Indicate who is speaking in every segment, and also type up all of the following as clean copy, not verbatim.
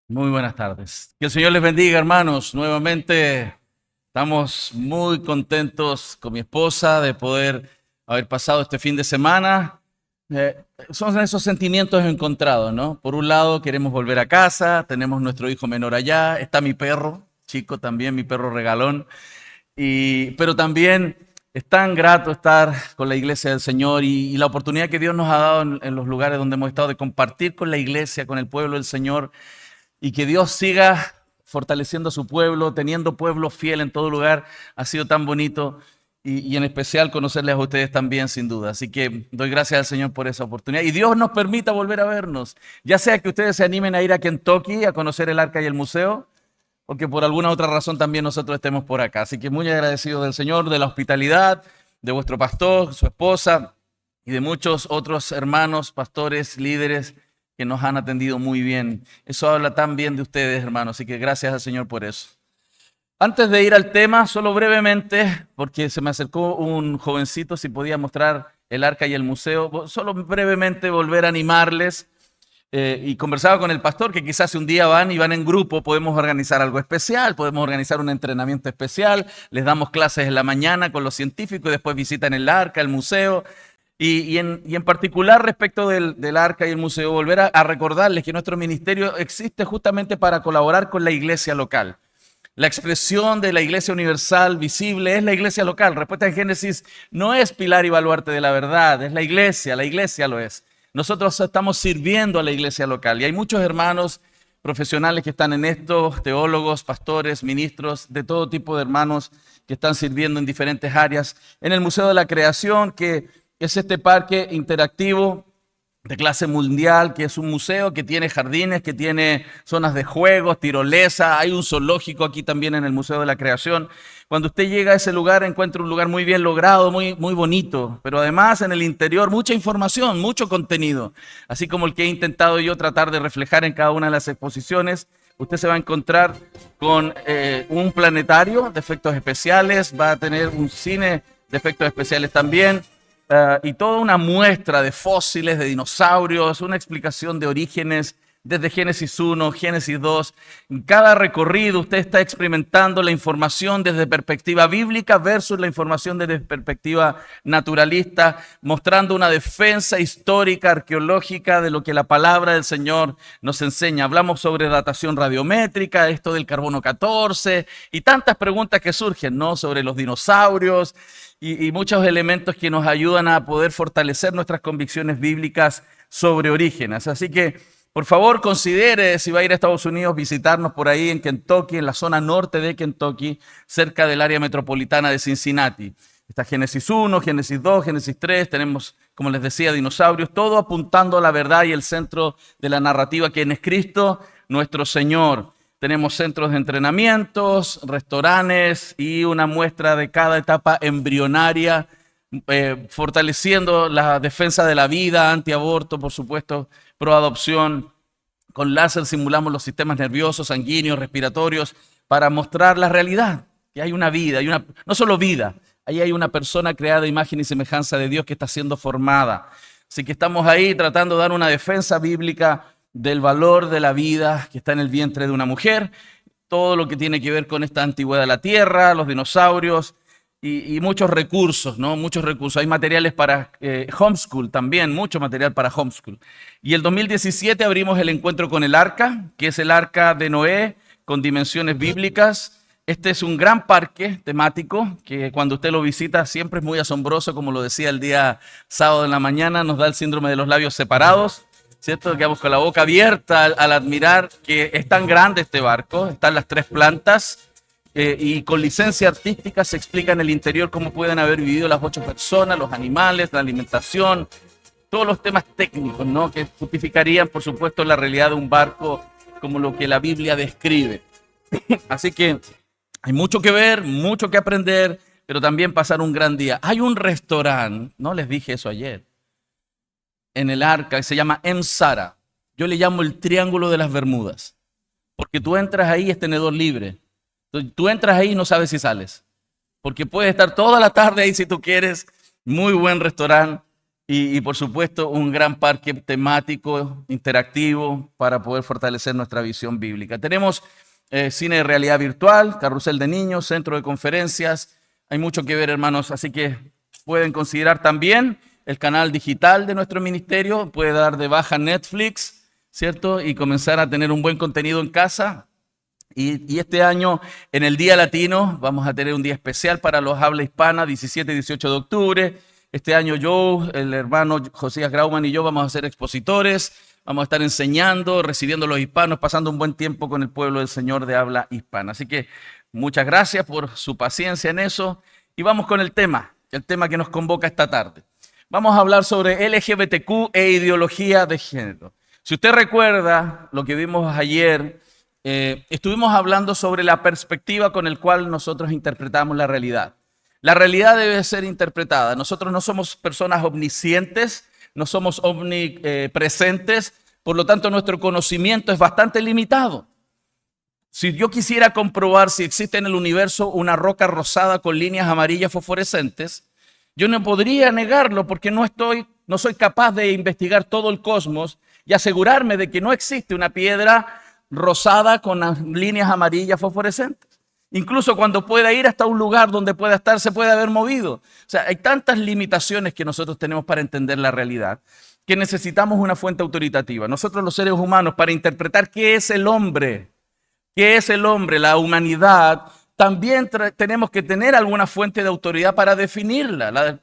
Speaker 1: Muy buenas tardes. Que el Señor les bendiga, hermanos. Nuevamente estamos muy contentos con mi esposa de poder haber pasado este fin de semana. Son esos sentimientos encontrados, ¿no? Por un lado, queremos volver a casa, tenemos nuestro hijo menor allá, está mi perro, chico también, mi perro regalón, pero también es tan grato estar con la iglesia del Señor y la oportunidad que Dios nos ha dado en los lugares donde hemos estado de compartir con la iglesia, con el pueblo del Señor. Y que Dios siga fortaleciendo a su pueblo, teniendo pueblo fiel en todo lugar. Ha sido tan bonito y en especial conocerles a ustedes también, sin duda. Así que doy gracias al Señor por esa oportunidad. Y Dios nos permita volver a vernos. Ya sea que ustedes se animen a ir a Kentucky a conocer el arca y el museo, o que por alguna otra razón también nosotros estemos por acá. Así que muy agradecido del Señor, de la hospitalidad, de vuestro pastor, su esposa y de muchos otros hermanos, pastores, líderes que nos han atendido muy bien. Eso habla tan bien de ustedes, hermanos, así que gracias al Señor por eso. Antes de ir al tema, solo brevemente, porque se me acercó un jovencito, si podía mostrar el arca y el museo, solo brevemente volver a animarles. Y conversaba con el pastor que quizás si un día van y van en grupo, podemos organizar algo especial, podemos organizar un entrenamiento especial, les damos clases en la mañana con los científicos y después visitan el arca, el museo. Y en particular respecto del arca y el museo, volver a recordarles que nuestro ministerio existe justamente para colaborar con la iglesia local. La expresión de la iglesia universal visible es la iglesia local. Respuesta en Génesis no es pilar y baluarte de la verdad, es la iglesia lo es. Nosotros estamos sirviendo a la iglesia local y hay muchos hermanos profesionales que están en esto, teólogos, pastores, ministros, de todo tipo de hermanos que están sirviendo en diferentes áreas. En el Museo de la Creación, que es este parque interactivo de clase mundial, que es un museo que tiene jardines, que tiene zonas de juegos, tirolesa, hay un zoológico aquí también en el Museo de la Creación. Cuando usted llega a ese lugar, encuentra un lugar muy bien logrado, muy bonito, pero además en el interior mucha información, mucho contenido, así como el que he intentado yo tratar de reflejar en cada una de las exposiciones. Usted se va a encontrar con un planetario de efectos especiales, va a tener un cine de efectos especiales también, y toda una muestra de fósiles, de dinosaurios, una explicación de orígenes desde Génesis 1, Génesis 2. En cada recorrido usted está experimentando la información desde perspectiva bíblica versus la información desde perspectiva naturalista, mostrando una defensa histórica, arqueológica de lo que la palabra del Señor nos enseña. Hablamos sobre datación radiométrica, esto del carbono 14 y tantas preguntas que surgen, ¿no? Sobre los dinosaurios y muchos elementos que nos ayudan a poder fortalecer nuestras convicciones bíblicas sobre orígenes. Así que, por favor, considere si va a ir a Estados Unidos, visitarnos por ahí en Kentucky, en la zona norte de Kentucky, cerca del área metropolitana de Cincinnati. Está Génesis 1, Génesis 2, Génesis 3, tenemos, como les decía, dinosaurios, todo apuntando a la verdad y el centro de la narrativa que es Cristo, nuestro Señor. Tenemos centros de entrenamientos, restaurantes y una muestra de cada etapa embrionaria, fortaleciendo la defensa de la vida, antiaborto, por supuesto, proadopción. Con láser simulamos los sistemas nerviosos, sanguíneos, respiratorios, para mostrar la realidad, que hay una vida, no solo vida, ahí hay una persona creada a imagen y semejanza de Dios que está siendo formada. Así que estamos ahí tratando de dar una defensa bíblica del valor de la vida que está en el vientre de una mujer, todo lo que tiene que ver con esta antigüedad de la tierra, los dinosaurios y muchos recursos, ¿no? Muchos recursos. Hay materiales para homeschool también, mucho material para homeschool. Y el 2017 abrimos el encuentro con el arca, que es el arca de Noé con dimensiones bíblicas. Este es un gran parque temático que cuando usted lo visita siempre es muy asombroso, como lo decía el día sábado en la mañana, nos da el síndrome de los labios separados. ¿Cierto? Quedamos con la boca abierta al admirar que es tan grande este barco, están las 3 plantas y con licencia artística se explica en el interior cómo pueden haber vivido las 8 personas, los animales, la alimentación, todos los temas técnicos, ¿no? Que justificarían, por supuesto, la realidad de un barco como lo que la Biblia describe. Así que hay mucho que ver, mucho que aprender, pero también pasar un gran día. Hay un restaurante, no les dije eso ayer, en el arca, que se llama Sara. Yo le llamo el Triángulo de las Bermudas, porque tú entras ahí y es tenedor libre. Entonces, tú entras ahí y no sabes si sales, porque puedes estar toda la tarde ahí si tú quieres. Muy buen restaurante y por supuesto un gran parque temático, interactivo, para poder fortalecer nuestra visión bíblica. Tenemos cine de realidad virtual, carrusel de niños, centro de conferencias. Hay mucho que ver, hermanos, así que pueden considerar también el canal digital de nuestro ministerio. Puede dar de baja Netflix, ¿cierto? Y comenzar a tener un buen contenido en casa. Y este año, en el Día Latino, vamos a tener un día especial para los habla hispana, 17 y 18 de octubre. Este año yo, el hermano Josías Grauman y yo vamos a ser expositores. Vamos a estar enseñando, recibiendo a los hispanos, pasando un buen tiempo con el pueblo del Señor de habla hispana. Así que muchas gracias por su paciencia en eso. Y vamos con el tema que nos convoca esta tarde. Vamos a hablar sobre LGBTQ e ideología de género. Si usted recuerda lo que vimos ayer, estuvimos hablando sobre la perspectiva con la cual nosotros interpretamos la realidad. La realidad debe ser interpretada. Nosotros no somos personas omniscientes, no somos omnipresentes, por lo tanto nuestro conocimiento es bastante limitado. Si yo quisiera comprobar si existe en el universo una roca rosada con líneas amarillas fosforescentes, yo no podría negarlo porque no soy capaz de investigar todo el cosmos y asegurarme de que no existe una piedra rosada con las líneas amarillas fosforescentes. Incluso cuando pueda ir hasta un lugar donde pueda estar, se puede haber movido. O sea, hay tantas limitaciones que nosotros tenemos para entender la realidad que necesitamos una fuente autoritativa. Nosotros los seres humanos, para interpretar qué es el hombre, la humanidad, también tenemos que tener alguna fuente de autoridad para definirla.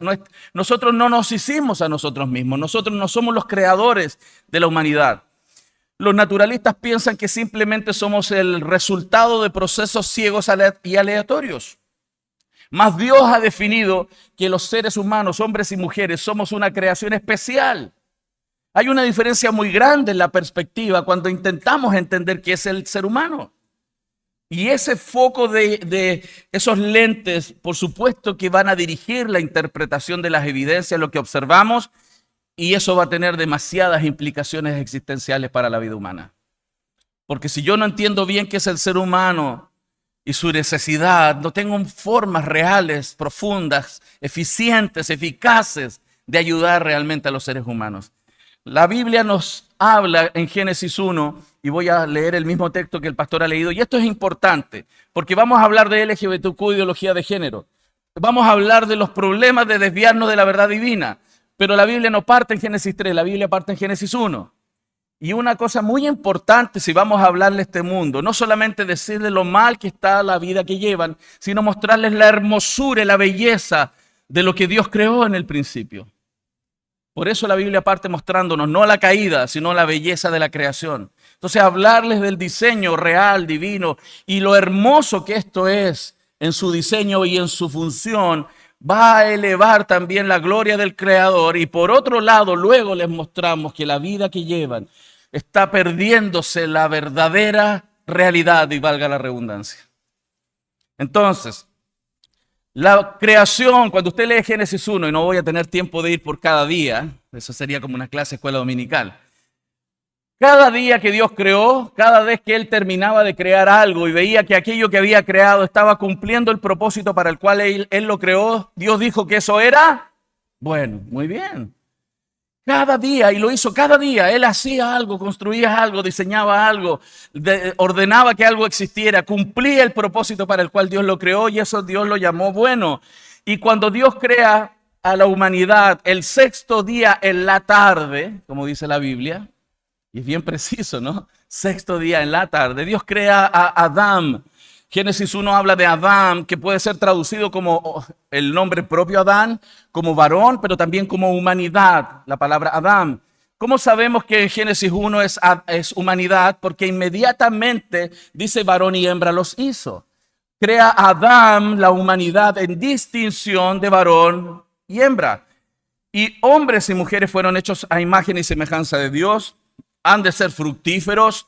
Speaker 1: Nosotros no nos hicimos a nosotros mismos, nosotros no somos los creadores de la humanidad. Los naturalistas piensan que simplemente somos el resultado de procesos ciegos y aleatorios. Mas Dios ha definido que los seres humanos, hombres y mujeres, somos una creación especial. Hay una diferencia muy grande en la perspectiva cuando intentamos entender qué es el ser humano. Y ese foco de esos lentes, por supuesto que van a dirigir la interpretación de las evidencias, lo que observamos, y eso va a tener demasiadas implicaciones existenciales para la vida humana. Porque si yo no entiendo bien qué es el ser humano y su necesidad, no tengo formas reales, profundas, eficientes, eficaces de ayudar realmente a los seres humanos. La Biblia nos habla en Génesis 1, y voy a leer el mismo texto que el pastor ha leído, y esto es importante, porque vamos a hablar de LGBTQ, ideología de género. Vamos a hablar de los problemas de desviarnos de la verdad divina. Pero la Biblia no parte en Génesis 3, la Biblia parte en Génesis 1. Y una cosa muy importante si vamos a hablarle a este mundo, no solamente decirle lo mal que está la vida que llevan, sino mostrarles la hermosura y la belleza de lo que Dios creó en el principio. Por eso la Biblia parte mostrándonos no la caída, sino la belleza de la creación. Entonces hablarles del diseño real, divino, y lo hermoso que esto es en su diseño y en su función, va a elevar también la gloria del Creador. Y por otro lado, luego les mostramos que la vida que llevan está perdiéndose la verdadera realidad, y valga la redundancia. Entonces, la creación, cuando usted lee Génesis 1, y no voy a tener tiempo de ir por cada día, eso sería como una clase de escuela dominical. Cada día que Dios creó, cada vez que Él terminaba de crear algo y veía que aquello que había creado estaba cumpliendo el propósito para el cual Él lo creó, Dios dijo que eso era bueno. Muy bien. Cada día, y lo hizo cada día, Él hacía algo, construía algo, diseñaba algo, ordenaba que algo existiera, cumplía el propósito para el cual Dios lo creó, y eso Dios lo llamó bueno. Y cuando Dios crea a la humanidad el sexto día en la tarde, como dice la Biblia, y es bien preciso, ¿no? Sexto día en la tarde. Dios crea a Adán. Génesis 1 habla de Adán, que puede ser traducido como el nombre propio Adán, como varón, pero también como humanidad, la palabra Adán. ¿Cómo sabemos que en Génesis 1 es humanidad? Porque inmediatamente dice varón y hembra los hizo. Crea a Adán, la humanidad, en distinción de varón y hembra. Y hombres y mujeres fueron hechos a imagen y semejanza de Dios. Han de ser fructíferos,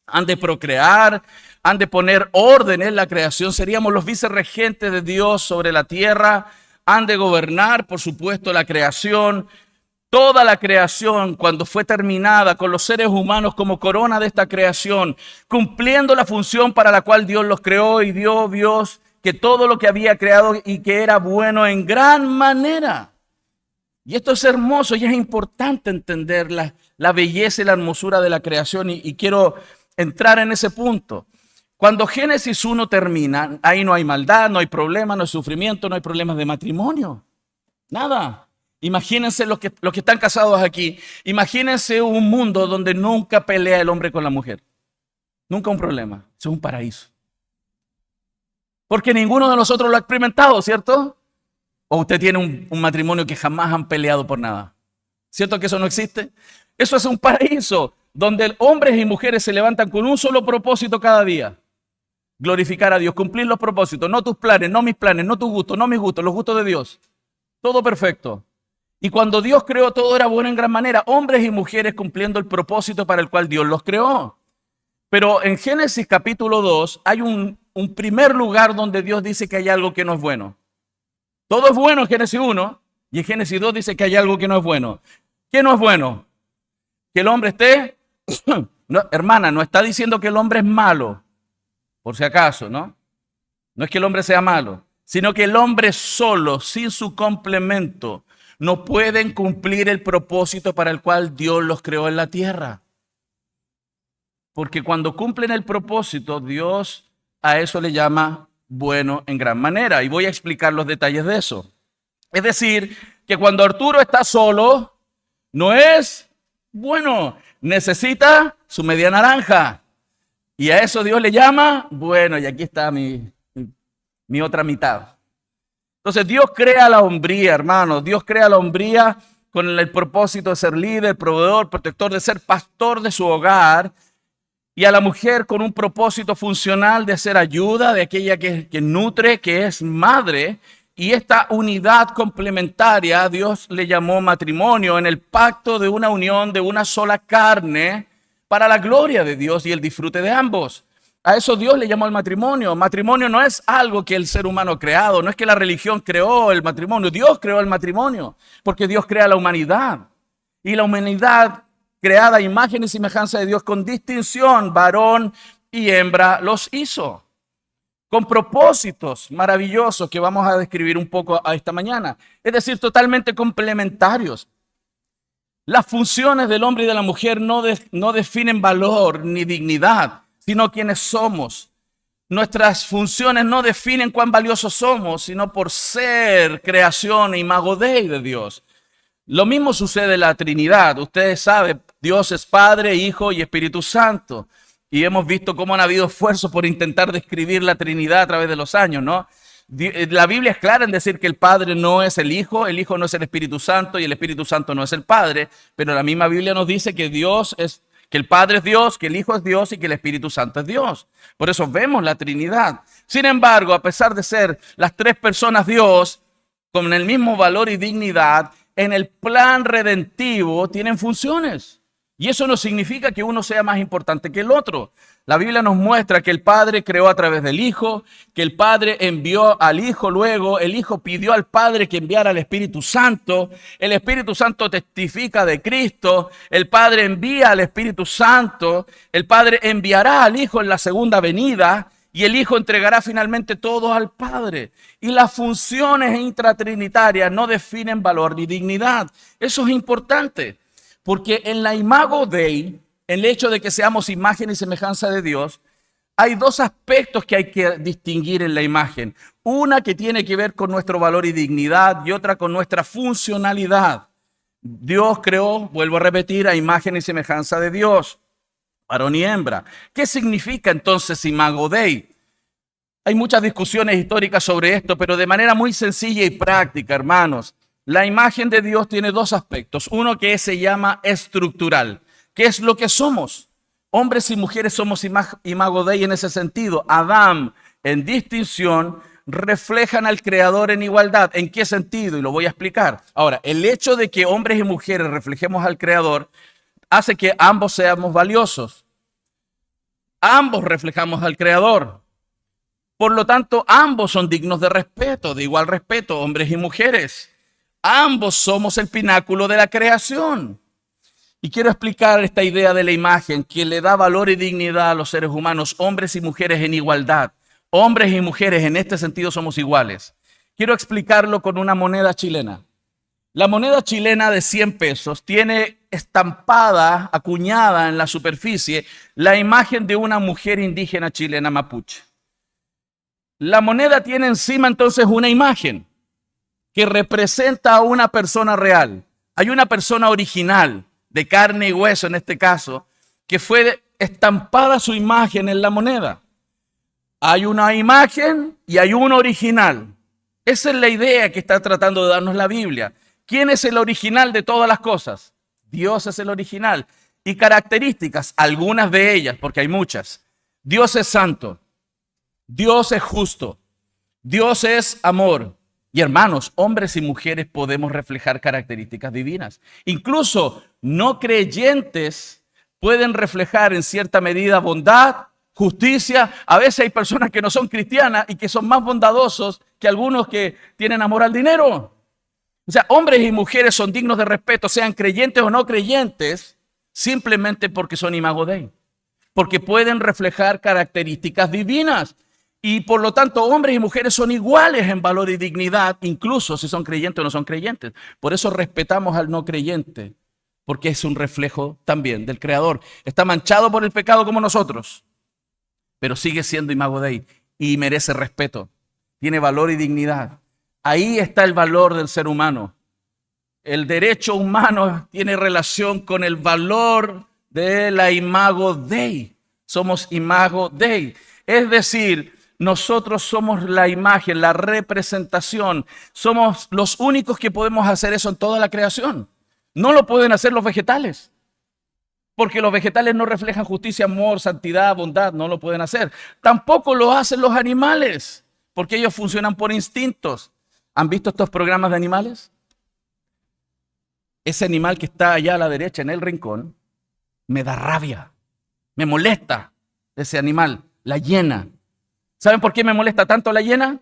Speaker 1: han de procrear, han de poner orden en la creación. Seríamos los vicerregentes de Dios sobre la tierra. Han de gobernar, por supuesto, la creación. Toda la creación, cuando fue terminada, con los seres humanos como corona de esta creación, cumpliendo la función para la cual Dios los creó, y dio Dios que todo lo que había creado y que era bueno en gran manera. Y esto es hermoso y es importante entender la belleza y la hermosura de la creación y quiero entrar en ese punto. Cuando Génesis 1 termina, ahí no hay maldad, no hay problema, no hay sufrimiento, no hay problemas de matrimonio. Nada. Imagínense los que están casados aquí. Imagínense un mundo donde nunca pelea el hombre con la mujer. Nunca un problema. Es un paraíso. Porque ninguno de nosotros lo ha experimentado, ¿cierto? O usted tiene un matrimonio que jamás han peleado por nada. ¿Cierto que eso no existe? Eso es un paraíso donde hombres y mujeres se levantan con un solo propósito cada día. Glorificar a Dios, cumplir los propósitos, no tus planes, no mis planes, no tus gustos, no mis gustos, los gustos de Dios. Todo perfecto. Y cuando Dios creó, todo era bueno en gran manera. Hombres y mujeres cumpliendo el propósito para el cual Dios los creó. Pero en Génesis capítulo 2 hay un primer lugar donde Dios dice que hay algo que no es bueno. Todo es bueno en Génesis 1 y en Génesis 2 dice que hay algo que no es bueno. ¿Qué no es bueno? Que el hombre esté... No, hermana, no está diciendo que el hombre es malo, por si acaso, ¿no? No es que el hombre sea malo, sino que el hombre solo, sin su complemento, no pueden cumplir el propósito para el cual Dios los creó en la tierra. Porque cuando cumplen el propósito, Dios a eso le llama bueno en gran manera. Y voy a explicar los detalles de eso. Es decir, que cuando Arturo está solo, no es bueno. Necesita su media naranja. Y a eso Dios le llama bueno. Y aquí está mi otra mitad. Entonces Dios crea la hombría, hermanos. Dios crea la hombría con el propósito de ser líder, proveedor, protector, de ser pastor de su hogar. Y a la mujer con un propósito funcional de ser ayuda, de aquella que nutre, que es madre. Y esta unidad complementaria Dios le llamó matrimonio en el pacto de una unión de una sola carne para la gloria de Dios y el disfrute de ambos. A eso Dios le llamó al matrimonio. Matrimonio no es algo que el ser humano ha creado, no es que la religión creó el matrimonio. Dios creó el matrimonio porque Dios crea la humanidad. Y la humanidad creada a imagen y semejanza de Dios con distinción, varón y hembra los hizo. Con propósitos maravillosos que vamos a describir un poco a esta mañana. Es decir, totalmente complementarios. Las funciones del hombre y de la mujer no definen valor ni dignidad, sino quiénes somos. Nuestras funciones no definen cuán valiosos somos, sino por ser creación e imago Dei de Dios. Lo mismo sucede en la Trinidad. Ustedes saben, Dios es Padre, Hijo y Espíritu Santo. Y hemos visto cómo han habido esfuerzos por intentar describir la Trinidad a través de los años, ¿no? La Biblia es clara en decir que el Padre no es el Hijo no es el Espíritu Santo y el Espíritu Santo no es el Padre, pero la misma Biblia nos dice que que el Padre es Dios, que el Hijo es Dios y que el Espíritu Santo es Dios. Por eso vemos la Trinidad. Sin embargo, a pesar de ser las tres personas Dios, con el mismo valor y dignidad, en el plan redentivo tienen funciones. Y eso no significa que uno sea más importante que el otro. La Biblia nos muestra que el Padre creó a través del Hijo, que el Padre envió al Hijo luego, el Hijo pidió al Padre que enviara al Espíritu Santo, el Espíritu Santo testifica de Cristo, el Padre envía al Espíritu Santo, el Padre enviará al Hijo en la segunda venida y el Hijo entregará finalmente todo al Padre. Y las funciones intratrinitarias no definen valor ni dignidad. Eso es importante. Porque en la imago Dei, en el hecho de que seamos imagen y semejanza de Dios, hay dos aspectos que hay que distinguir en la imagen. Una que tiene que ver con nuestro valor y dignidad y otra con nuestra funcionalidad. Dios creó, vuelvo a repetir, a imagen y semejanza de Dios, varón y hembra. ¿Qué significa entonces imago Dei? Hay muchas discusiones históricas sobre esto, pero de manera muy sencilla y práctica, hermanos. La imagen de Dios tiene dos aspectos. Uno que se llama estructural. ¿Qué es lo que somos? Hombres y mujeres somos imago Dei en ese sentido. Adán, en distinción, reflejan al Creador en igualdad. ¿En qué sentido? Y lo voy a explicar. Ahora, el hecho de que hombres y mujeres reflejemos al Creador hace que ambos seamos valiosos. Ambos reflejamos al Creador. Por lo tanto, ambos son dignos de respeto, de igual respeto, hombres y mujeres. Ambos somos el pináculo de la creación. Y quiero explicar esta idea de la imagen que le da valor y dignidad a los seres humanos, hombres y mujeres en igualdad. Hombres y mujeres en este sentido somos iguales. Quiero explicarlo con una moneda chilena. La moneda chilena de 100 pesos tiene estampada, acuñada en la superficie, la imagen de una mujer indígena chilena mapuche. La moneda tiene encima entonces una imagen que representa a una persona real. Hay una persona original, de carne y hueso en este caso, que fue estampada su imagen en la moneda. Hay una imagen y hay un original. Esa es la idea que está tratando de darnos la Biblia. ¿Quién es el original de todas las cosas? Dios es el original. Y características, algunas de ellas, porque hay muchas. Dios es santo. Dios es justo. Dios es amor. Y hermanos, hombres y mujeres podemos reflejar características divinas. Incluso no creyentes pueden reflejar en cierta medida bondad, justicia. A veces hay personas que no son cristianas y que son más bondadosos que algunos que tienen amor al dinero. O sea, hombres y mujeres son dignos de respeto, sean creyentes o no creyentes, simplemente porque son imago Dei, porque pueden reflejar características divinas. Y por lo tanto, hombres y mujeres son iguales en valor y dignidad, incluso si son creyentes o no son creyentes. Por eso respetamos al no creyente, porque es un reflejo también del Creador. Está manchado por el pecado como nosotros, pero sigue siendo imago Dei y merece respeto. Tiene valor y dignidad. Ahí está el valor del ser humano. El derecho humano tiene relación con el valor de la imago Dei. Somos imago Dei. Es decir, nosotros somos la imagen, la representación. Somos los únicos que podemos hacer eso en toda la creación. No lo pueden hacer los vegetales, porque los vegetales no reflejan justicia, amor, santidad, bondad. No lo pueden hacer. Tampoco lo hacen los animales, porque ellos funcionan por instintos. ¿Han visto estos programas de animales? Ese animal que está allá a la derecha en el rincón, me da rabia, me molesta ese animal, la hiena. ¿Saben por qué me molesta tanto la hiena?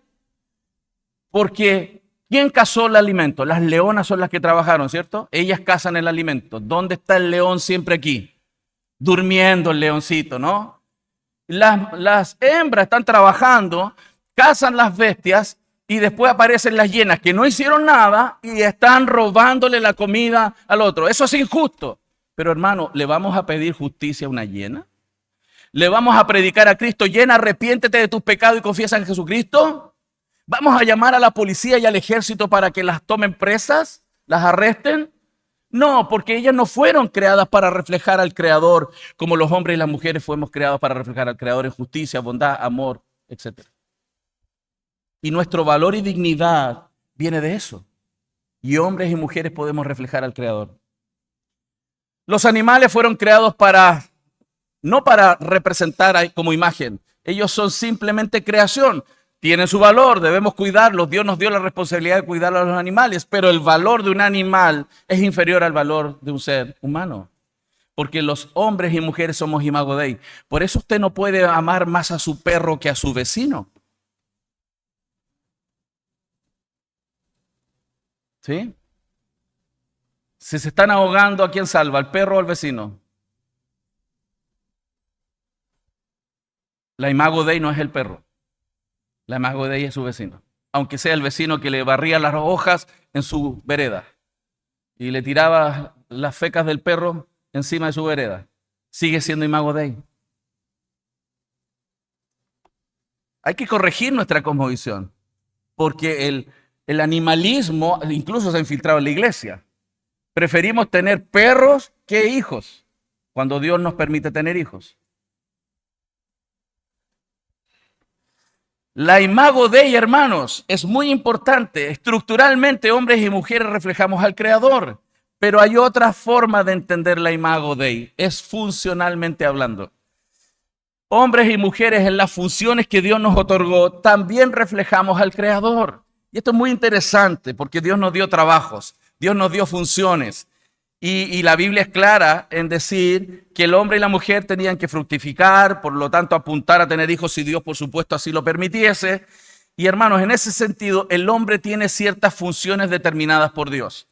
Speaker 1: Porque ¿quién cazó el alimento? Las leonas son las que trabajaron, ¿cierto? Ellas cazan el alimento. ¿Dónde está el león siempre aquí? Durmiendo el leoncito, ¿no? Las hembras están trabajando, cazan las bestias y después aparecen las hienas que no hicieron nada y están robándole la comida al otro. Eso es injusto. Pero hermano, ¿le vamos a pedir justicia a una hiena? ¿Le vamos a predicar a Cristo, hiena, arrepiéntete de tus pecados y confiesa en Jesucristo? ¿Vamos a llamar a la policía y al ejército para que las tomen presas, las arresten? No, porque ellas no fueron creadas para reflejar al Creador como los hombres y las mujeres fuimos creados para reflejar al Creador en justicia, bondad, amor, etc. Y nuestro valor y dignidad viene de eso. Y hombres y mujeres podemos reflejar al Creador. Los animales fueron creados no para representar como imagen. Ellos son simplemente creación. Tienen su valor, debemos cuidarlos. Dios nos dio la responsabilidad de cuidar a los animales, pero el valor de un animal es inferior al valor de un ser humano. Porque los hombres y mujeres somos imago Dei. Por eso usted no puede amar más a su perro que a su vecino. ¿Sí? Si se están ahogando, ¿a quién salva? ¿Al perro o al vecino? La imago Dei no es el perro. La imago Dei es su vecino. Aunque sea el vecino que le barría las hojas en su vereda y le tiraba las fecas del perro encima de su vereda, sigue siendo imago Dei. Hay que corregir nuestra cosmovisión, porque el animalismo incluso se ha infiltrado en la iglesia. Preferimos tener perros que hijos, cuando Dios nos permite tener hijos. La imago Dei, hermanos, es muy importante. Estructuralmente, hombres y mujeres reflejamos al Creador, pero hay otra forma de entender la imago Dei. Es funcionalmente hablando. Hombres y mujeres en las funciones que Dios nos otorgó, también reflejamos al Creador. Y esto es muy interesante porque Dios nos dio trabajos, Dios nos dio funciones. Y la Biblia es clara en decir que el hombre y la mujer tenían que fructificar, por lo tanto apuntar a tener hijos si Dios por supuesto así lo permitiese. Y hermanos, en ese sentido el hombre tiene ciertas funciones determinadas por Dios.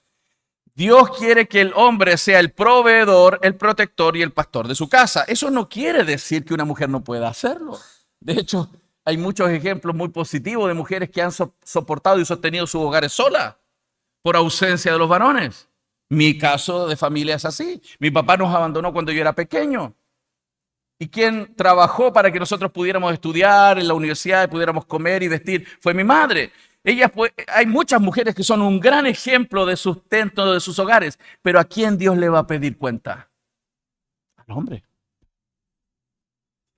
Speaker 1: Dios quiere que el hombre sea el proveedor, el protector y el pastor de su casa. Eso no quiere decir que una mujer no pueda hacerlo. De hecho, hay muchos ejemplos muy positivos de mujeres que han soportado y sostenido sus hogares solas. por ausencia de los varones. Mi caso de familia es así. Mi papá nos abandonó cuando yo era pequeño. ¿Y quien trabajó para que nosotros pudiéramos estudiar en la universidad y pudiéramos comer y vestir? Fue mi madre. Hay muchas mujeres que son un gran ejemplo de sustento de sus hogares, pero ¿a quién Dios le va a pedir cuenta? Al hombre,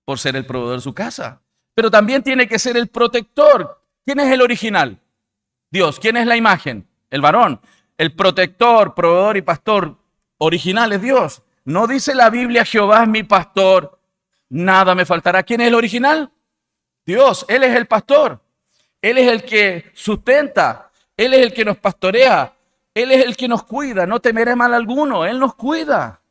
Speaker 1: por ser el proveedor de su casa. Pero también tiene que ser el protector. ¿Quién es el original? Dios. ¿Quién es la imagen? El varón. El protector, proveedor y pastor original es Dios. No dice la Biblia, Jehová es mi pastor, nada me faltará. ¿Quién es el original? Dios. Él es el pastor. Él es el que sustenta. Él es el que nos pastorea. Él es el que nos cuida. No temeré mal alguno. Él nos cuida.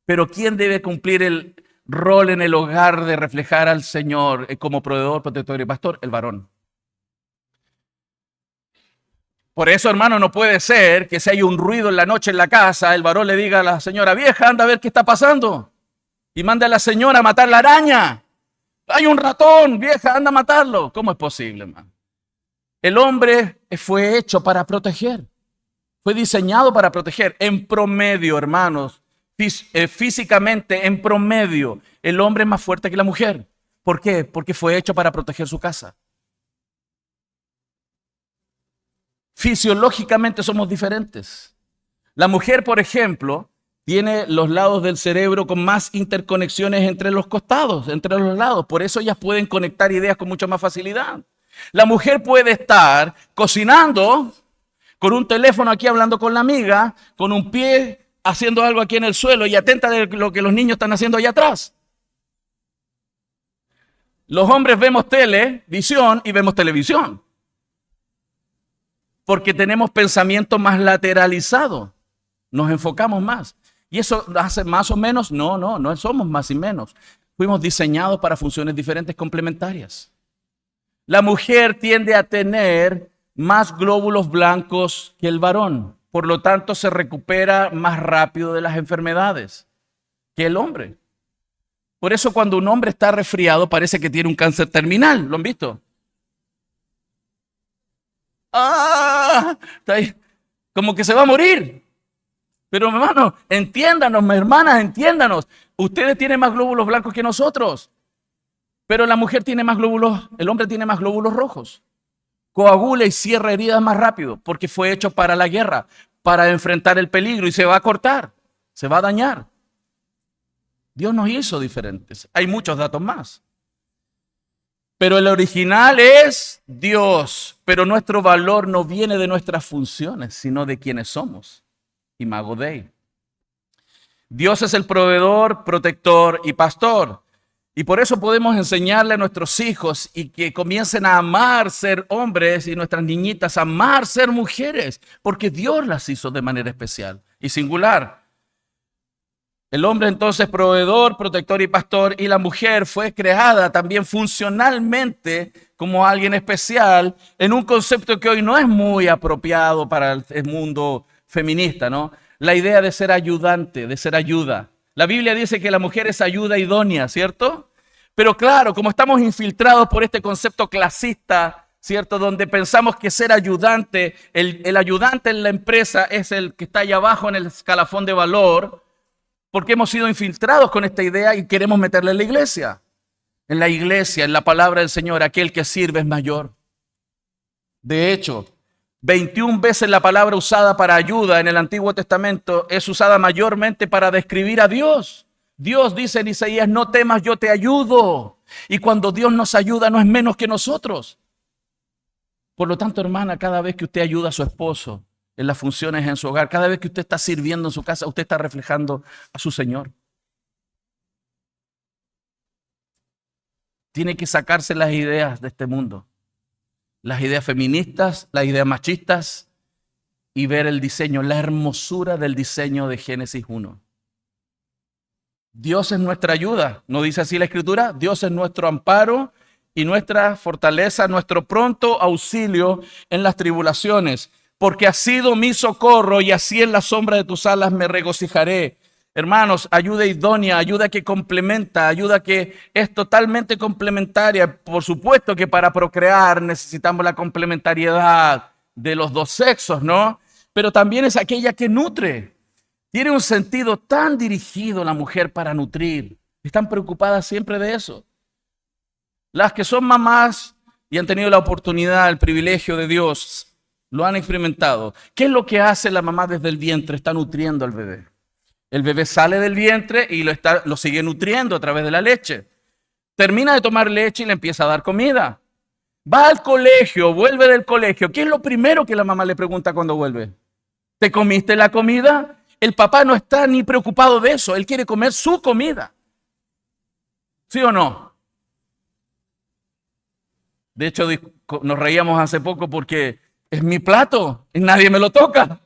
Speaker 1: Pero ¿quién debe cumplir el rol en el hogar de reflejar al Señor como proveedor, protector y pastor? El varón. Por eso, hermano, no puede ser que si hay un ruido en la noche en la casa, el varón le diga a la señora, vieja, anda a ver qué está pasando. Y manda a la señora a matar la araña. Hay un ratón, vieja, anda a matarlo. ¿Cómo es posible, hermano? El hombre fue hecho para proteger. Fue diseñado para proteger. En promedio, hermanos, físicamente, en promedio, el hombre es más fuerte que la mujer. ¿Por qué? Porque fue hecho para proteger su casa. Fisiológicamente somos diferentes. La mujer, por ejemplo, tiene los lados del cerebro con más interconexiones entre los costados, entre los lados. Por eso ellas pueden conectar ideas con mucha más facilidad. La mujer puede estar cocinando con un teléfono aquí hablando con la amiga, con un pie haciendo algo aquí en el suelo y atenta de lo que los niños están haciendo allá atrás. Los hombres vemos televisión y vemos televisión. Porque tenemos pensamiento más lateralizado, nos enfocamos más. ¿Y eso hace más o menos? No somos más y menos. Fuimos diseñados para funciones diferentes complementarias. La mujer tiende a tener más glóbulos blancos que el varón, por lo tanto se recupera más rápido de las enfermedades que el hombre. Por eso cuando un hombre está resfriado parece que tiene un cáncer terminal, ¿lo han visto? Está ahí, como que se va a morir. Pero hermanos, entiéndanos, mis hermanas, entiéndanos. Ustedes tienen más glóbulos blancos que nosotros. Pero la mujer tiene más glóbulos, el hombre tiene más glóbulos rojos. Coagula y cierra heridas más rápido porque fue hecho para la guerra, para enfrentar el peligro y se va a cortar, se va a dañar. Dios nos hizo diferentes. Hay muchos datos más. Pero el original es Dios. Pero nuestro valor no viene de nuestras funciones, sino de quienes somos. Imago Dei. Dios es el proveedor, protector y pastor. Y por eso podemos enseñarle a nuestros hijos y que comiencen a amar ser hombres y nuestras niñitas a amar ser mujeres, porque Dios las hizo de manera especial y singular. El hombre entonces proveedor, protector y pastor, y la mujer fue creada también funcionalmente como alguien especial en un concepto que hoy no es muy apropiado para el mundo feminista, ¿no? La idea de ser ayudante, de ser ayuda. La Biblia dice que la mujer es ayuda idónea, ¿cierto? Pero claro, como estamos infiltrados por este concepto clasista, ¿cierto? Donde pensamos que ser ayudante, el ayudante en la empresa es el que está allá abajo en el escalafón de valor, porque hemos sido infiltrados con esta idea y queremos meterla en la iglesia. En la iglesia, en la palabra del Señor, aquel que sirve es mayor. De hecho, 21 veces la palabra usada para ayuda en el Antiguo Testamento es usada mayormente para describir a Dios. Dios dice en Isaías, no temas, yo te ayudo. Y cuando Dios nos ayuda no es menos que nosotros. Por lo tanto, hermana, cada vez que usted ayuda a su esposo en las funciones en su hogar, cada vez que usted está sirviendo en su casa, usted está reflejando a su Señor. Tiene que sacarse las ideas de este mundo. Las ideas feministas, las ideas machistas y ver el diseño, la hermosura del diseño de Génesis 1. Dios es nuestra ayuda, ¿no dice así la Escritura? Dios es nuestro amparo y nuestra fortaleza, nuestro pronto auxilio en las tribulaciones, porque has sido mi socorro y así en la sombra de tus alas me regocijaré. Hermanos, ayuda idónea, ayuda que complementa, ayuda que es totalmente complementaria. Por supuesto que para procrear necesitamos la complementariedad de los dos sexos, ¿no? pero también es aquella que nutre. Tiene un sentido tan dirigido la mujer para nutrir. Están preocupadas siempre de eso. Las que son mamás y han tenido la oportunidad, el privilegio de Dios, lo han experimentado. ¿Qué es lo que hace la mamá desde el vientre? Está nutriendo al bebé. El bebé sale del vientre y lo sigue nutriendo a través de la leche. Termina de tomar leche y le empieza a dar comida. Va al colegio, vuelve del colegio. ¿Qué es lo primero que la mamá le pregunta cuando vuelve? ¿Te comiste la comida? El papá no está ni preocupado de eso. Él quiere comer su comida. ¿Sí o no? De hecho, nos reíamos hace poco porque es mi plato y nadie me lo toca.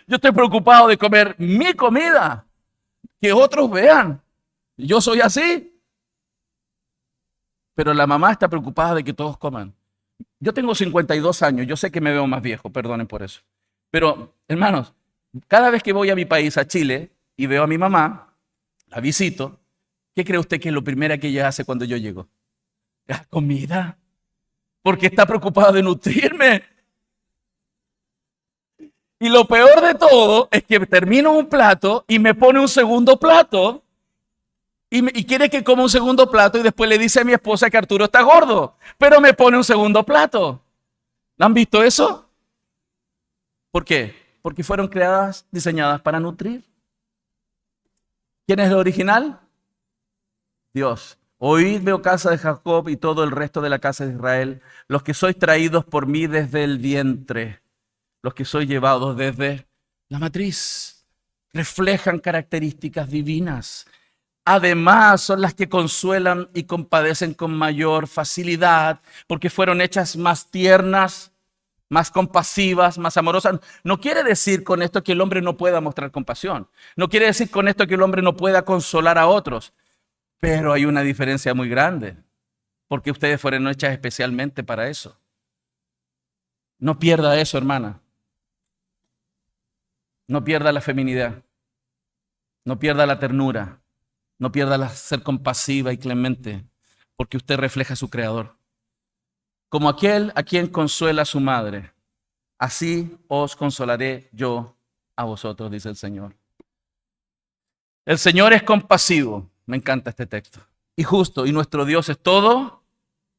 Speaker 1: Yo estoy preocupado de comer mi comida. Que otros vean. Yo soy así. Pero la mamá está preocupada de que todos coman. Yo tengo 52 años. Yo sé que me veo más viejo. Perdonen por eso. Pero, hermanos, cada vez que voy a mi país, a Chile, y veo a mi mamá, la visito, ¿qué cree usted que es lo primero que ella hace cuando yo llego? La comida. Porque está preocupada de nutrirme. Y lo peor de todo es que termino un plato y me pone un segundo plato y quiere que coma un segundo plato y después le dice a mi esposa que Arturo está gordo, pero me pone un segundo plato. ¿No han visto eso? ¿Por qué? Porque fueron creadas, diseñadas para nutrir. ¿Quién es el original? Dios. Oídme, oh casa de Jacob y todo el resto de la casa de Israel, los que sois traídos por mí desde el vientre, los que sois llevados desde la matriz, reflejan características divinas. Además, son las que consuelan y compadecen con mayor facilidad, porque fueron hechas más tiernas, más compasivas, más amorosas. No quiere decir con esto que el hombre no pueda mostrar compasión. No quiere decir con esto que el hombre no pueda consolar a otros. Pero hay una diferencia muy grande, porque ustedes fueron hechas especialmente para eso. No pierda eso, hermana. No pierda la feminidad. No pierda la ternura. No pierda la ser compasiva y clemente, porque usted refleja a su Creador. Como aquel a quien consuela su madre, así os consolaré yo a vosotros, dice el Señor. El Señor es compasivo. Me encanta este texto. Y justo, y nuestro Dios es todo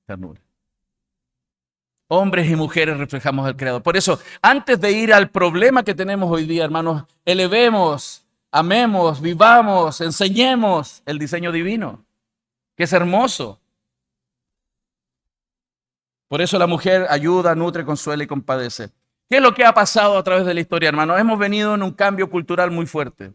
Speaker 1: ternura. Hombres y mujeres reflejamos al Creador. Por eso, antes de ir al problema que tenemos hoy día, hermanos, elevemos, amemos, vivamos, enseñemos el diseño divino, que es hermoso. Por eso la mujer ayuda, nutre, consuela y compadece. ¿Qué es lo que ha pasado a través de la historia, hermanos? Hemos venido en un cambio cultural muy fuerte.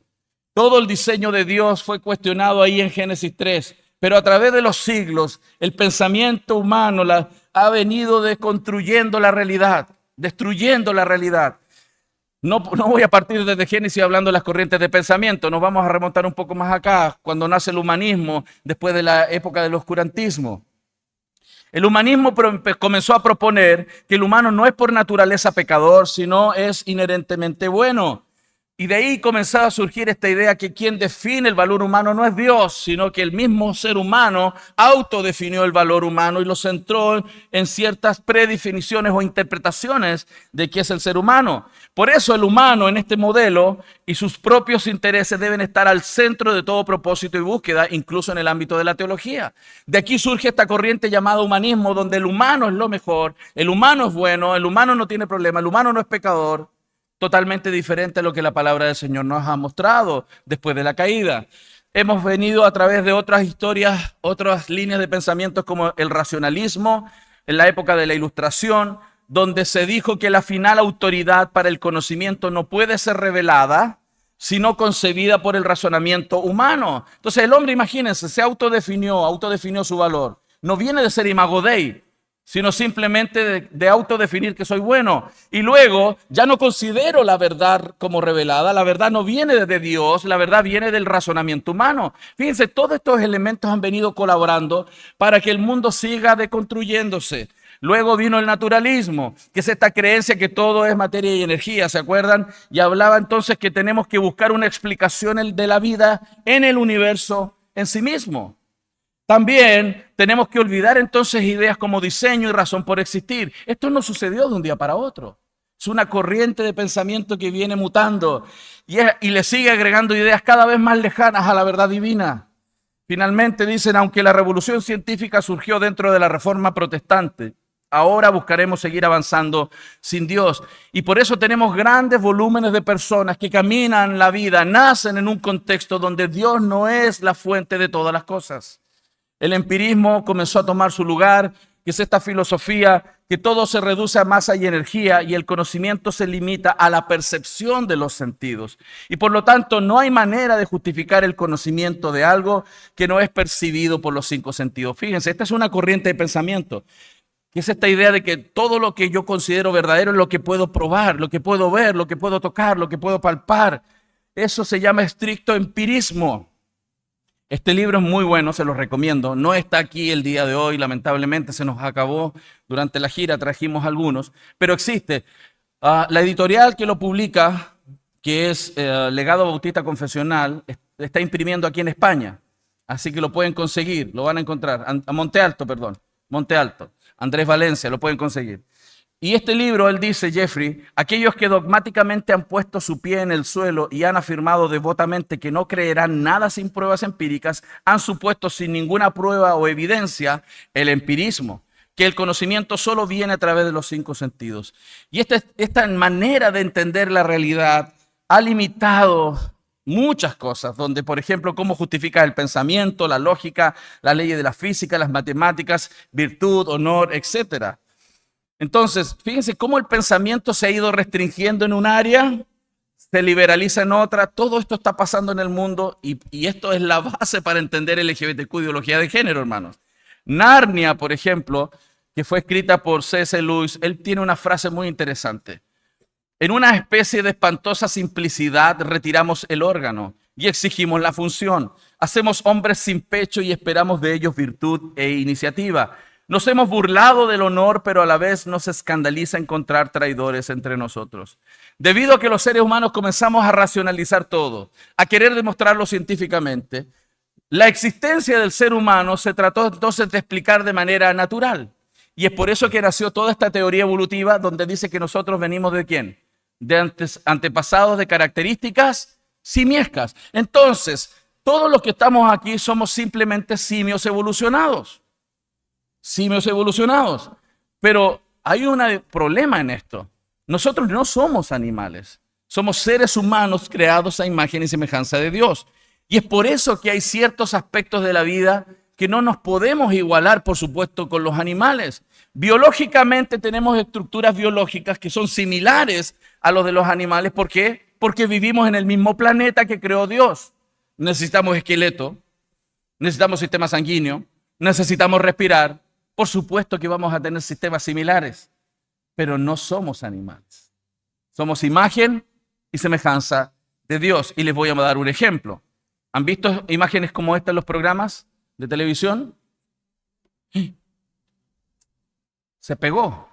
Speaker 1: Todo el diseño de Dios fue cuestionado ahí en Génesis 3, pero a través de los siglos el pensamiento humano ha venido desconstruyendo la realidad, destruyendo la realidad. No voy a partir desde Génesis hablando de las corrientes de pensamiento, nos vamos a remontar un poco más acá, cuando nace el humanismo, después de la época del oscurantismo. El humanismo comenzó a proponer que el humano no es por naturaleza pecador, sino es inherentemente bueno. Y de ahí comenzaba a surgir esta idea que quien define el valor humano no es Dios, sino que el mismo ser humano autodefinió el valor humano y lo centró en ciertas predefiniciones o interpretaciones de qué es el ser humano. Por eso el humano en este modelo y sus propios intereses deben estar al centro de todo propósito y búsqueda, incluso en el ámbito de la teología. De aquí surge esta corriente llamada humanismo, donde el humano es lo mejor, el humano es bueno, el humano no tiene problema, el humano no es pecador. Totalmente diferente a lo que la palabra del Señor nos ha mostrado después de la caída. Hemos venido a través de otras historias, otras líneas de pensamientos como el racionalismo, en la época de la Ilustración, donde se dijo que la final autoridad para el conocimiento no puede ser revelada, sino concebida por el razonamiento humano. Entonces el hombre, imagínense, se autodefinió su valor. No viene de ser imago Dei, sino simplemente de autodefinir que soy bueno. Y luego ya no considero la verdad como revelada, la verdad no viene de Dios, la verdad viene del razonamiento humano. Fíjense, todos estos elementos han venido colaborando para que el mundo siga deconstruyéndose. Luego vino el naturalismo, que es esta creencia que todo es materia y energía, ¿se acuerdan? Y hablaba entonces que tenemos que buscar una explicación de la vida en el universo en sí mismo. También tenemos que olvidar entonces ideas como diseño y razón por existir. Esto no sucedió de un día para otro. Es una corriente de pensamiento que viene mutando y le sigue agregando ideas cada vez más lejanas a la verdad divina. Finalmente dicen, aunque la revolución científica surgió dentro de la Reforma Protestante, ahora buscaremos seguir avanzando sin Dios. Y por eso tenemos grandes volúmenes de personas que caminan la vida, nacen en un contexto donde Dios no es la fuente de todas las cosas. El empirismo comenzó a tomar su lugar, que es esta filosofía que todo se reduce a masa y energía y el conocimiento se limita a la percepción de los sentidos. Y por lo tanto no hay manera de justificar el conocimiento de algo que no es percibido por los 5 sentidos. Fíjense, esta es una corriente de pensamiento, que es esta idea de que todo lo que yo considero verdadero es lo que puedo probar, lo que puedo ver, lo que puedo tocar, lo que puedo palpar. Eso se llama estricto empirismo. Este libro es muy bueno, se los recomiendo. No está aquí el día de hoy, lamentablemente se nos acabó durante la gira, trajimos algunos, pero existe. La editorial que lo publica, que es Legado Bautista Confesional, está imprimiendo aquí en España, así que lo pueden conseguir, lo van a encontrar. A Monte Alto, Andrés Valencia, lo pueden conseguir. Y este libro, él dice, Jeffrey, aquellos que dogmáticamente han puesto su pie en el suelo y han afirmado devotamente que no creerán nada sin pruebas empíricas, han supuesto sin ninguna prueba o evidencia el empirismo, que el conocimiento solo viene a través de los 5 sentidos. Y esta manera de entender la realidad ha limitado muchas cosas, donde, por ejemplo, cómo justifica el pensamiento, la lógica, las leyes de la física, las matemáticas, virtud, honor, etcétera. Entonces, fíjense cómo el pensamiento se ha ido restringiendo en un área, se liberaliza en otra. Todo esto está pasando en el mundo y esto es la base para entender el LGBTQ, ideología de género, hermanos. Narnia, por ejemplo, que fue escrita por C.S. Lewis, él tiene una frase muy interesante. En una especie de espantosa simplicidad retiramos el órgano y exigimos la función. Hacemos hombres sin pecho y esperamos de ellos virtud e iniciativa. Nos hemos burlado del honor, pero a la vez nos escandaliza encontrar traidores entre nosotros. Debido a que los seres humanos comenzamos a racionalizar todo, a querer demostrarlo científicamente, la existencia del ser humano se trató entonces de explicar de manera natural. Y es por eso que nació toda esta teoría evolutiva donde dice que nosotros venimos ¿de quién? De antepasados de características simiescas. Entonces, todos los que estamos aquí somos simplemente simios evolucionados. Simios evolucionados. Pero hay un problema en esto. Nosotros no somos animales. Somos seres humanos creados a imagen y semejanza de Dios. Y es por eso que hay ciertos aspectos de la vida que no nos podemos igualar, por supuesto, con los animales. Biológicamente tenemos estructuras biológicas que son similares a los de los animales. ¿Por qué? Porque vivimos en el mismo planeta que creó Dios. Necesitamos esqueleto, necesitamos sistema sanguíneo, necesitamos respirar. Por supuesto que vamos a tener sistemas similares, pero no somos animales. Somos imagen y semejanza de Dios. Y les voy a dar un ejemplo. ¿Han visto imágenes como esta en los programas de televisión? Se pegó.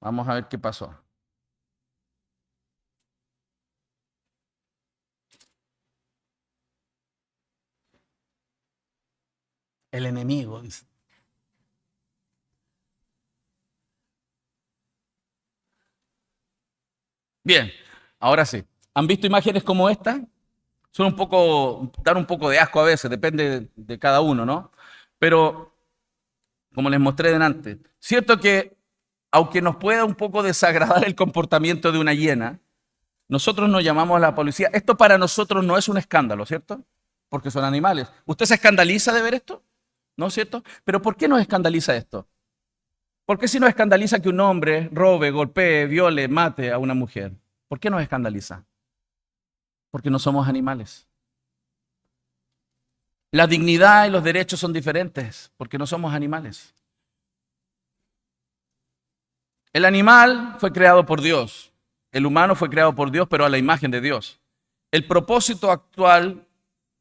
Speaker 1: Vamos a ver qué pasó. El enemigo, dice. Bien, ahora sí. ¿Han visto imágenes como esta? Son dan un poco de asco a veces, depende de cada uno, ¿no? Pero, como les mostré delante, cierto que, aunque nos pueda un poco desagradar el comportamiento de una hiena, nosotros nos llamamos a la policía. Esto para nosotros no es un escándalo, ¿cierto? Porque son animales. ¿Usted se escandaliza de ver esto? ¿No es cierto? Pero ¿por qué nos escandaliza esto? ¿Por qué si nos escandaliza que un hombre robe, golpee, viole, mate a una mujer? ¿Por qué nos escandaliza? Porque no somos animales. La dignidad y los derechos son diferentes porque no somos animales. El animal fue creado por Dios. El humano fue creado por Dios, pero a la imagen de Dios. El propósito actual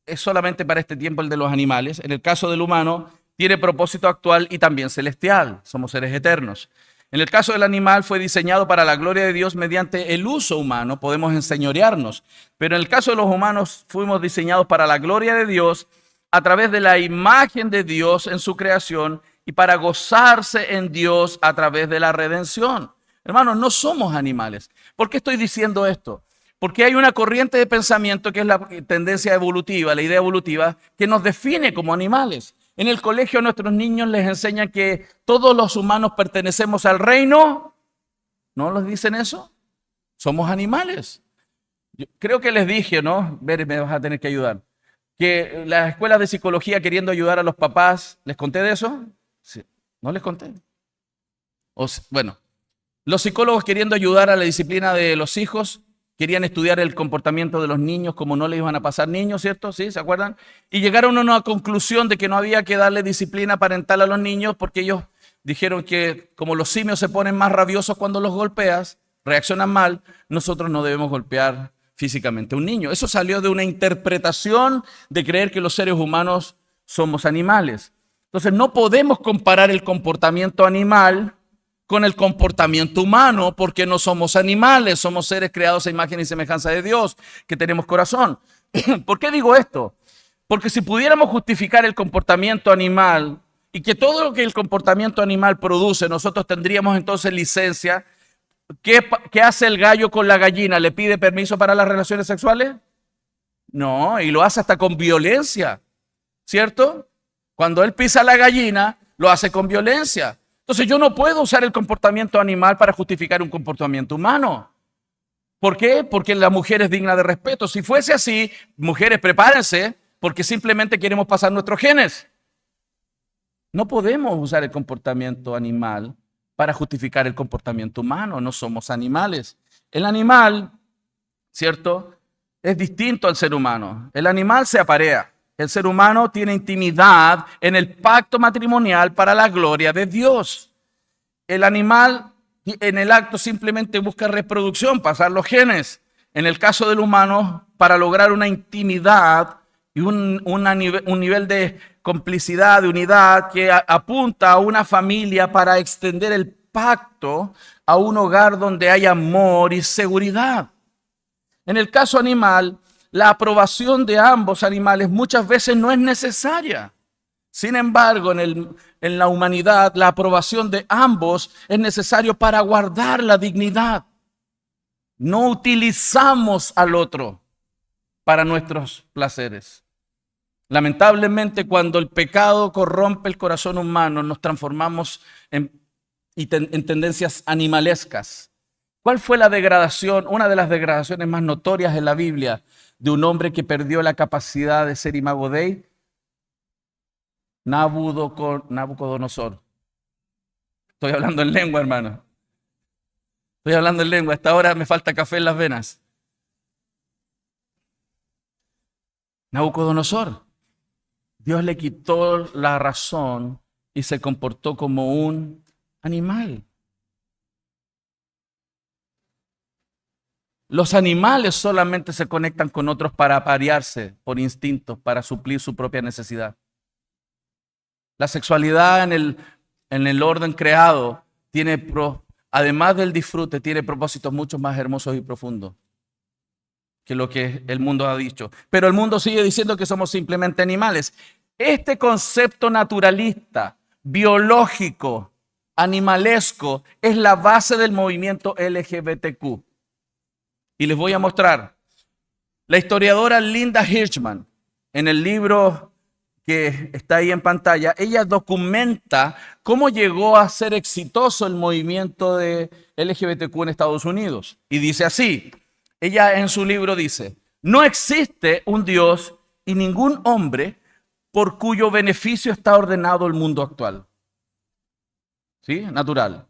Speaker 1: es solamente para este tiempo el de los animales. En el caso del humano, tiene propósito actual y también celestial. Somos seres eternos. En el caso del animal, fue diseñado para la gloria de Dios mediante el uso humano. Podemos enseñorearnos. Pero en el caso de los humanos, fuimos diseñados para la gloria de Dios a través de la imagen de Dios en su creación y para gozarse en Dios a través de la redención. Hermanos, no somos animales. ¿Por qué estoy diciendo esto? Porque hay una corriente de pensamiento que es la tendencia evolutiva, la idea evolutiva, que nos define como animales. En el colegio a nuestros niños les enseñan que todos los humanos pertenecemos al reino. ¿No les dicen eso? Somos animales. Yo creo que les dije, ¿no? Ver, me vas a tener que ayudar. Que las escuelas de psicología queriendo ayudar a los papás, ¿les conté de eso? Sí. ¿No les conté? Bueno, los psicólogos queriendo ayudar a la disciplina de los hijos, querían estudiar el comportamiento de los niños, como no les iban a pasar niños, ¿cierto? ¿Sí? ¿Se acuerdan? Y llegaron a una conclusión de que no había que darle disciplina parental a los niños porque ellos dijeron que como los simios se ponen más rabiosos cuando los golpeas, reaccionan mal, nosotros no debemos golpear físicamente a un niño. Eso salió de una interpretación de creer que los seres humanos somos animales. Entonces no podemos comparar el comportamiento animal con el comportamiento humano, porque no somos animales, somos seres creados a imagen y semejanza de Dios, que tenemos corazón. ¿Por qué digo esto? Porque si pudiéramos justificar el comportamiento animal y que todo lo que el comportamiento animal produce, nosotros tendríamos entonces licencia. ¿Qué hace el gallo con la gallina? ¿Le pide permiso para las relaciones sexuales? No, y lo hace hasta con violencia, ¿cierto? Cuando él pisa la gallina, lo hace con violencia. Entonces yo no puedo usar el comportamiento animal para justificar un comportamiento humano. ¿Por qué? Porque la mujer es digna de respeto. Si fuese así, mujeres, prepárense, porque simplemente queremos pasar nuestros genes. No podemos usar el comportamiento animal para justificar el comportamiento humano. No somos animales. El animal, ¿cierto?, es distinto al ser humano. El animal se aparea. El ser humano tiene intimidad en el pacto matrimonial para la gloria de Dios. El animal en el acto simplemente busca reproducción, pasar los genes. En el caso del humano, para lograr una intimidad y un nivel de complicidad, de unidad que apunta a una familia para extender el pacto a un hogar donde hay amor y seguridad. En el caso animal, la aprobación de ambos animales muchas veces no es necesaria. Sin embargo, en la humanidad, la aprobación de ambos es necesario para guardar la dignidad. No utilizamos al otro para nuestros placeres. Lamentablemente, cuando el pecado corrompe el corazón humano, nos transformamos en tendencias animalescas. ¿Cuál fue la degradación, una de las degradaciones más notorias en la Biblia de un hombre que perdió la capacidad de ser imago Dei? Nabucodonosor. Estoy hablando en lengua, hermano. Estoy hablando en lengua. Hasta ahora me falta café en las venas. Nabucodonosor. Dios le quitó la razón y se comportó como un animal. Los animales solamente se conectan con otros para aparearse por instintos, para suplir su propia necesidad. La sexualidad en el orden creado tiene, además del disfrute, tiene propósitos mucho más hermosos y profundos que lo que el mundo ha dicho. Pero el mundo sigue diciendo que somos simplemente animales. Este concepto naturalista, biológico, animalesco, es la base del movimiento LGBTQ. Y les voy a mostrar. La historiadora Linda Hirschman, en el libro que está ahí en pantalla, ella documenta cómo llegó a ser exitoso el movimiento de LGBTQ en Estados Unidos. Y dice así, ella en su libro dice, no existe un Dios y ningún hombre por cuyo beneficio está ordenado el mundo actual. ¿Sí? Natural.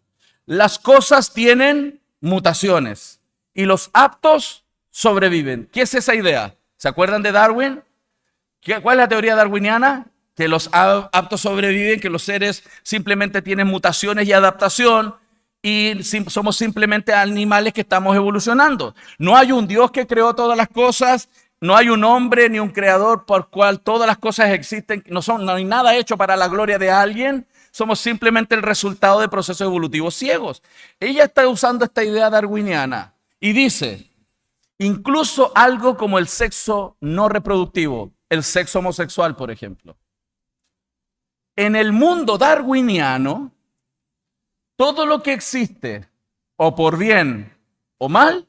Speaker 1: Las cosas tienen mutaciones y los aptos sobreviven. ¿Qué es esa idea? ¿Se acuerdan de Darwin? ¿Cuál es la teoría darwiniana? Que los aptos sobreviven, que los seres simplemente tienen mutaciones y adaptación y somos simplemente animales que estamos evolucionando. No hay un Dios que creó todas las cosas, no hay un hombre ni un creador por cual todas las cosas existen, no hay nada hecho para la gloria de alguien, somos simplemente el resultado de procesos evolutivos ciegos. Ella está usando esta idea darwiniana y dice, incluso algo como el sexo no reproductivo, el sexo homosexual, por ejemplo, En el mundo darwiniano, todo lo que existe, o por bien o mal,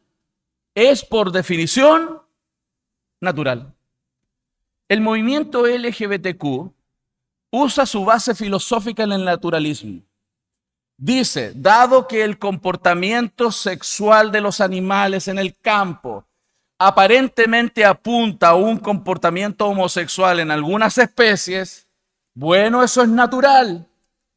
Speaker 1: es por definición natural. El movimiento LGBTQ usa su base filosófica en el naturalismo. Dice, dado que el comportamiento sexual de los animales en el campo aparentemente apunta a un comportamiento homosexual en algunas especies, bueno, eso es natural,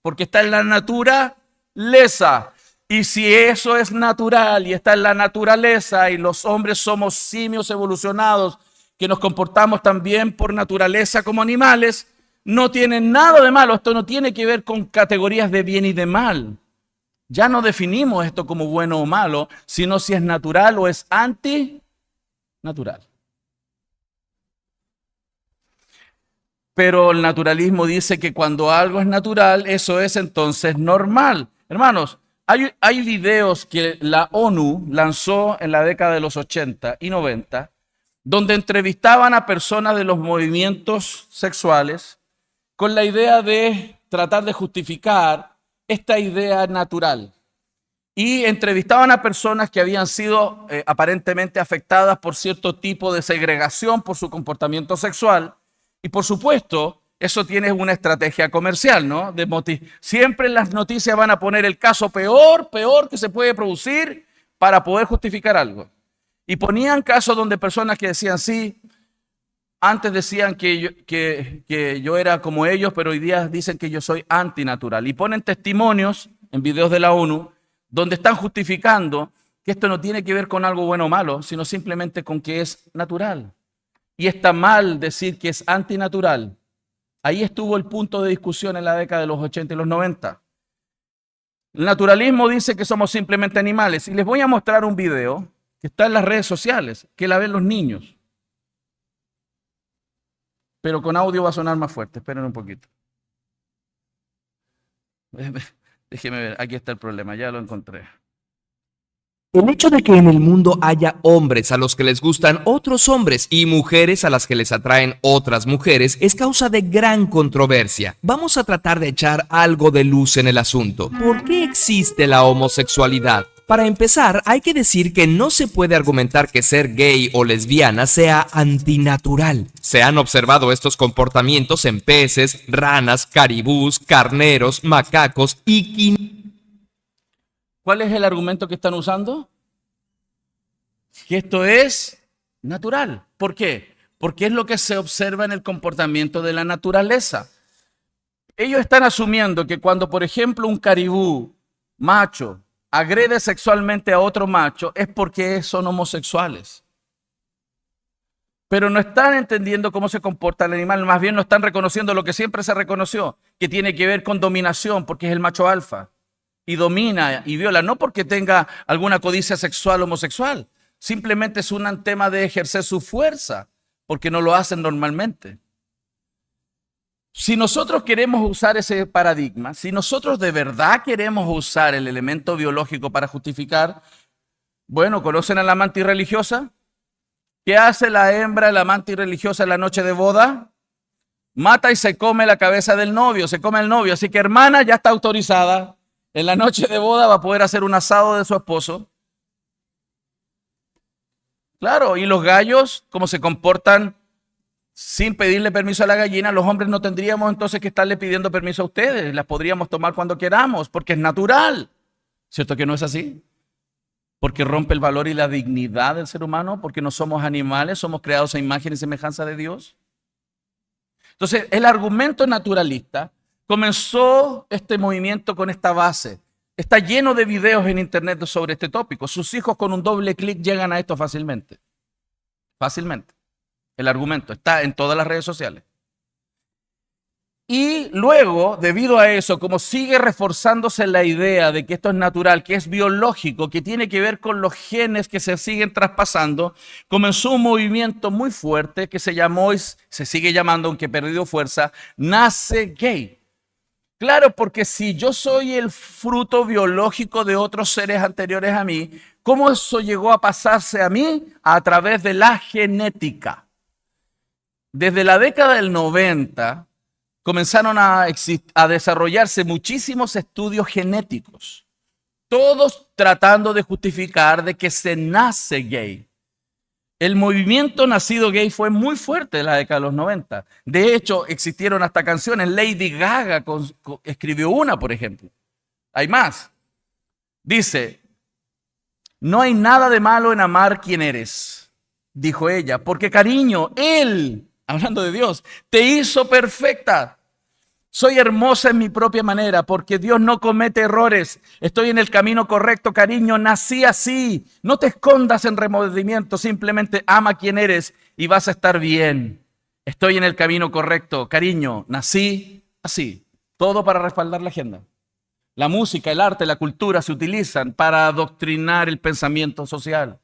Speaker 1: porque está en la naturaleza. Y si eso es natural y está en la naturaleza y los hombres somos simios evolucionados que nos comportamos también por naturaleza como animales, no tiene nada de malo. Esto no tiene que ver con categorías de bien y de mal. Ya no definimos esto como bueno o malo, sino si es natural o es antinatural. Pero el naturalismo dice que cuando algo es natural, eso es entonces normal. Hermanos, hay videos que la ONU lanzó en la década de los 80 y 90, donde entrevistaban a personas de los movimientos sexuales con la idea de tratar de justificar esta idea natural. Y entrevistaban a personas que habían sido aparentemente afectadas por cierto tipo de segregación por su comportamiento sexual. Y por supuesto, eso tiene una estrategia comercial, ¿no? Siempre en las noticias van a poner el caso peor que se puede producir para poder justificar algo. Y ponían casos donde personas que decían, sí, antes decían que yo era como ellos, pero hoy día dicen que yo soy antinatural. Y ponen testimonios en videos de la ONU donde están justificando que esto no tiene que ver con algo bueno o malo, sino simplemente con que es natural. Y está mal decir que es antinatural. Ahí estuvo el punto de discusión en la década de los 80 y los 90. El naturalismo dice que somos simplemente animales. Y les voy a mostrar un video que está en las redes sociales, que la ven los niños. Pero con audio va a sonar más fuerte. Esperen un poquito. Déjeme ver, aquí está el problema, ya lo encontré.
Speaker 2: El hecho de que en el mundo haya hombres a los que les gustan otros hombres y mujeres a las que les atraen otras mujeres es causa de gran controversia. Vamos a tratar de echar algo de luz en el asunto. ¿Por qué existe la homosexualidad? Para empezar, hay que decir que no se puede argumentar que ser gay o lesbiana sea antinatural. Se han observado estos comportamientos en peces, ranas, caribús, carneros, macacos y
Speaker 1: ¿Cuál es el argumento que están usando? Que esto es natural. ¿Por qué? Porque es lo que se observa en el comportamiento de la naturaleza. Ellos están asumiendo que cuando, por ejemplo, un caribú macho agrede sexualmente a otro macho es porque son homosexuales. Pero no están entendiendo cómo se comporta el animal, más bien no están reconociendo lo que siempre se reconoció, que tiene que ver con dominación, porque es el macho alfa. Y domina y viola, no porque tenga alguna codicia sexual o homosexual, simplemente es un tema de ejercer su fuerza, porque no lo hacen normalmente. Si nosotros queremos usar ese paradigma, si nosotros de verdad queremos usar el elemento biológico para justificar, bueno, ¿conocen a la mantis religiosa? ¿Qué hace la hembra de la mantis religiosa en la noche de boda? Mata y se come la cabeza del novio, se come el novio, así que hermana ya está autorizada. En la noche de boda va a poder hacer un asado de su esposo. Claro, y los gallos, como se comportan sin pedirle permiso a la gallina, los hombres no tendríamos entonces que estarle pidiendo permiso a ustedes. Las podríamos tomar cuando queramos, porque es natural. ¿Cierto que no es así? Porque rompe el valor y la dignidad del ser humano, porque no somos animales, somos creados a imagen y semejanza de Dios. Entonces, el argumento naturalista comenzó este movimiento con esta base. Está lleno de videos en internet sobre este tópico. Sus hijos con un doble clic llegan a esto fácilmente. Fácilmente. El argumento está en todas las redes sociales. Y luego, debido a eso, como sigue reforzándose la idea de que esto es natural, que es biológico, que tiene que ver con los genes que se siguen traspasando, comenzó un movimiento muy fuerte que se llamó, y se sigue llamando, aunque perdió fuerza, Nace Gay. Claro, porque si yo soy el fruto biológico de otros seres anteriores a mí, ¿cómo eso llegó a pasarse a mí? A través de la genética. Desde la década del 90, comenzaron a desarrollarse muchísimos estudios genéticos, todos tratando de justificar de que se nace gay. El movimiento nacido gay fue muy fuerte en la década de los 90. De hecho, existieron hasta canciones. Lady Gaga escribió una, por ejemplo. Hay más. Dice, no hay nada de malo en amar quien eres, dijo ella, porque cariño, Él, hablando de Dios, te hizo perfecta. Soy hermosa en mi propia manera porque Dios no comete errores. Estoy en el camino correcto, cariño. Nací así. No te escondas en remordimiento. Simplemente ama quien eres y vas a estar bien. Estoy en el camino correcto, cariño. Nací así. Todo para respaldar la agenda. La música, el arte, la cultura se utilizan para adoctrinar el pensamiento social.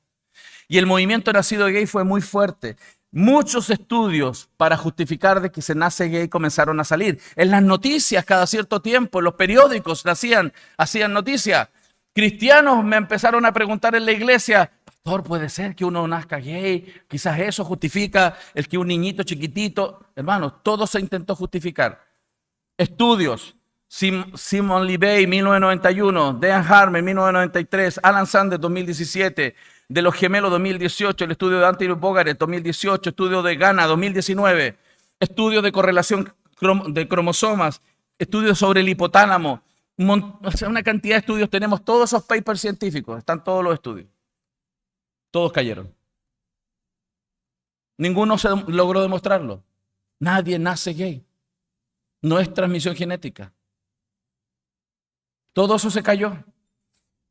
Speaker 1: Y el movimiento nacido gay fue muy fuerte. Muchos estudios para justificar de que se nace gay comenzaron a salir. En las noticias cada cierto tiempo, los periódicos hacían noticias. Cristianos me empezaron a preguntar en la iglesia, pastor, ¿puede ser que uno nazca gay? Quizás eso justifica el que un niñito chiquitito. Hermanos, todo se intentó justificar. Estudios. Simon LeVay, 1991, Dan Harmon, 1993, Alan Sanders, 2017, de los gemelos, 2018, el estudio de Anthony Bogaert, 2018, estudio de Ghana, 2019, estudio de correlación de cromosomas, estudios sobre el hipotálamo, una cantidad de estudios, tenemos todos esos papers científicos, están todos los estudios, todos cayeron. Ninguno se logró demostrarlo, nadie nace gay, no es transmisión genética. Todo eso se cayó.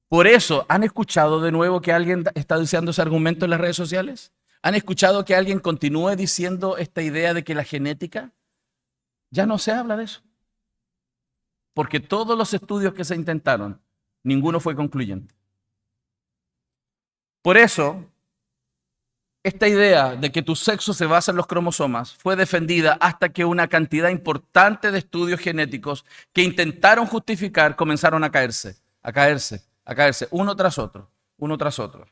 Speaker 1: Por eso, ¿han escuchado de nuevo que alguien está diciendo ese argumento en las redes sociales? ¿Han escuchado que alguien continúe diciendo esta idea de que la genética? Ya no se habla de eso. Porque todos los estudios que se intentaron, ninguno fue concluyente. Por eso, esta idea de que tu sexo se basa en los cromosomas fue defendida hasta que una cantidad importante de estudios genéticos que intentaron justificar comenzaron a caerse, uno tras otro, uno tras otro.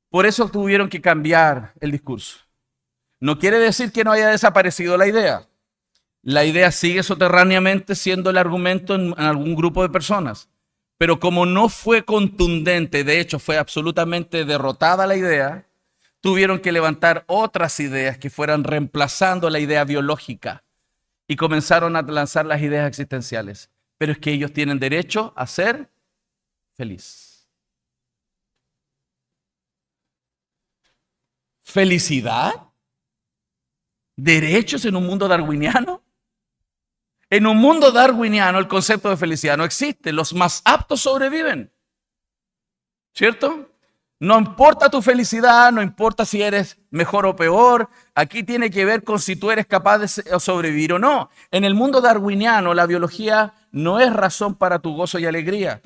Speaker 1: Por eso tuvieron que cambiar el discurso. No quiere decir que no haya desaparecido la idea. La idea sigue soterráneamente siendo el argumento en algún grupo de personas. Pero como no fue contundente, de hecho fue absolutamente derrotada la idea, tuvieron que levantar otras ideas que fueran reemplazando la idea biológica y comenzaron a lanzar las ideas existenciales. Pero es que ellos tienen derecho a ser feliz. ¿Felicidad? ¿Derechos en un mundo darwiniano? En un mundo darwiniano el concepto de felicidad no existe. Los más aptos sobreviven. ¿Cierto? No importa tu felicidad, no importa si eres mejor o peor. Aquí tiene que ver con si tú eres capaz de sobrevivir o no. En el mundo darwiniano la biología no es razón para tu gozo y alegría.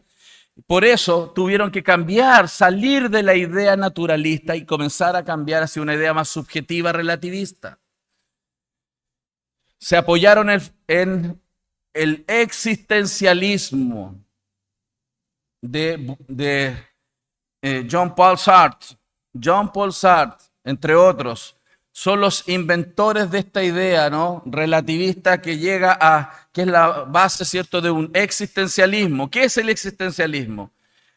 Speaker 1: Por eso tuvieron que cambiar, salir de la idea naturalista y comenzar a cambiar hacia una idea más subjetiva, relativista. Se apoyaron en el existencialismo de Jean-Paul Sartre. Jean-Paul Sartre, entre otros, son los inventores de esta idea, ¿no?, relativista que que es la base, ¿cierto?, de un existencialismo. ¿Qué es el existencialismo?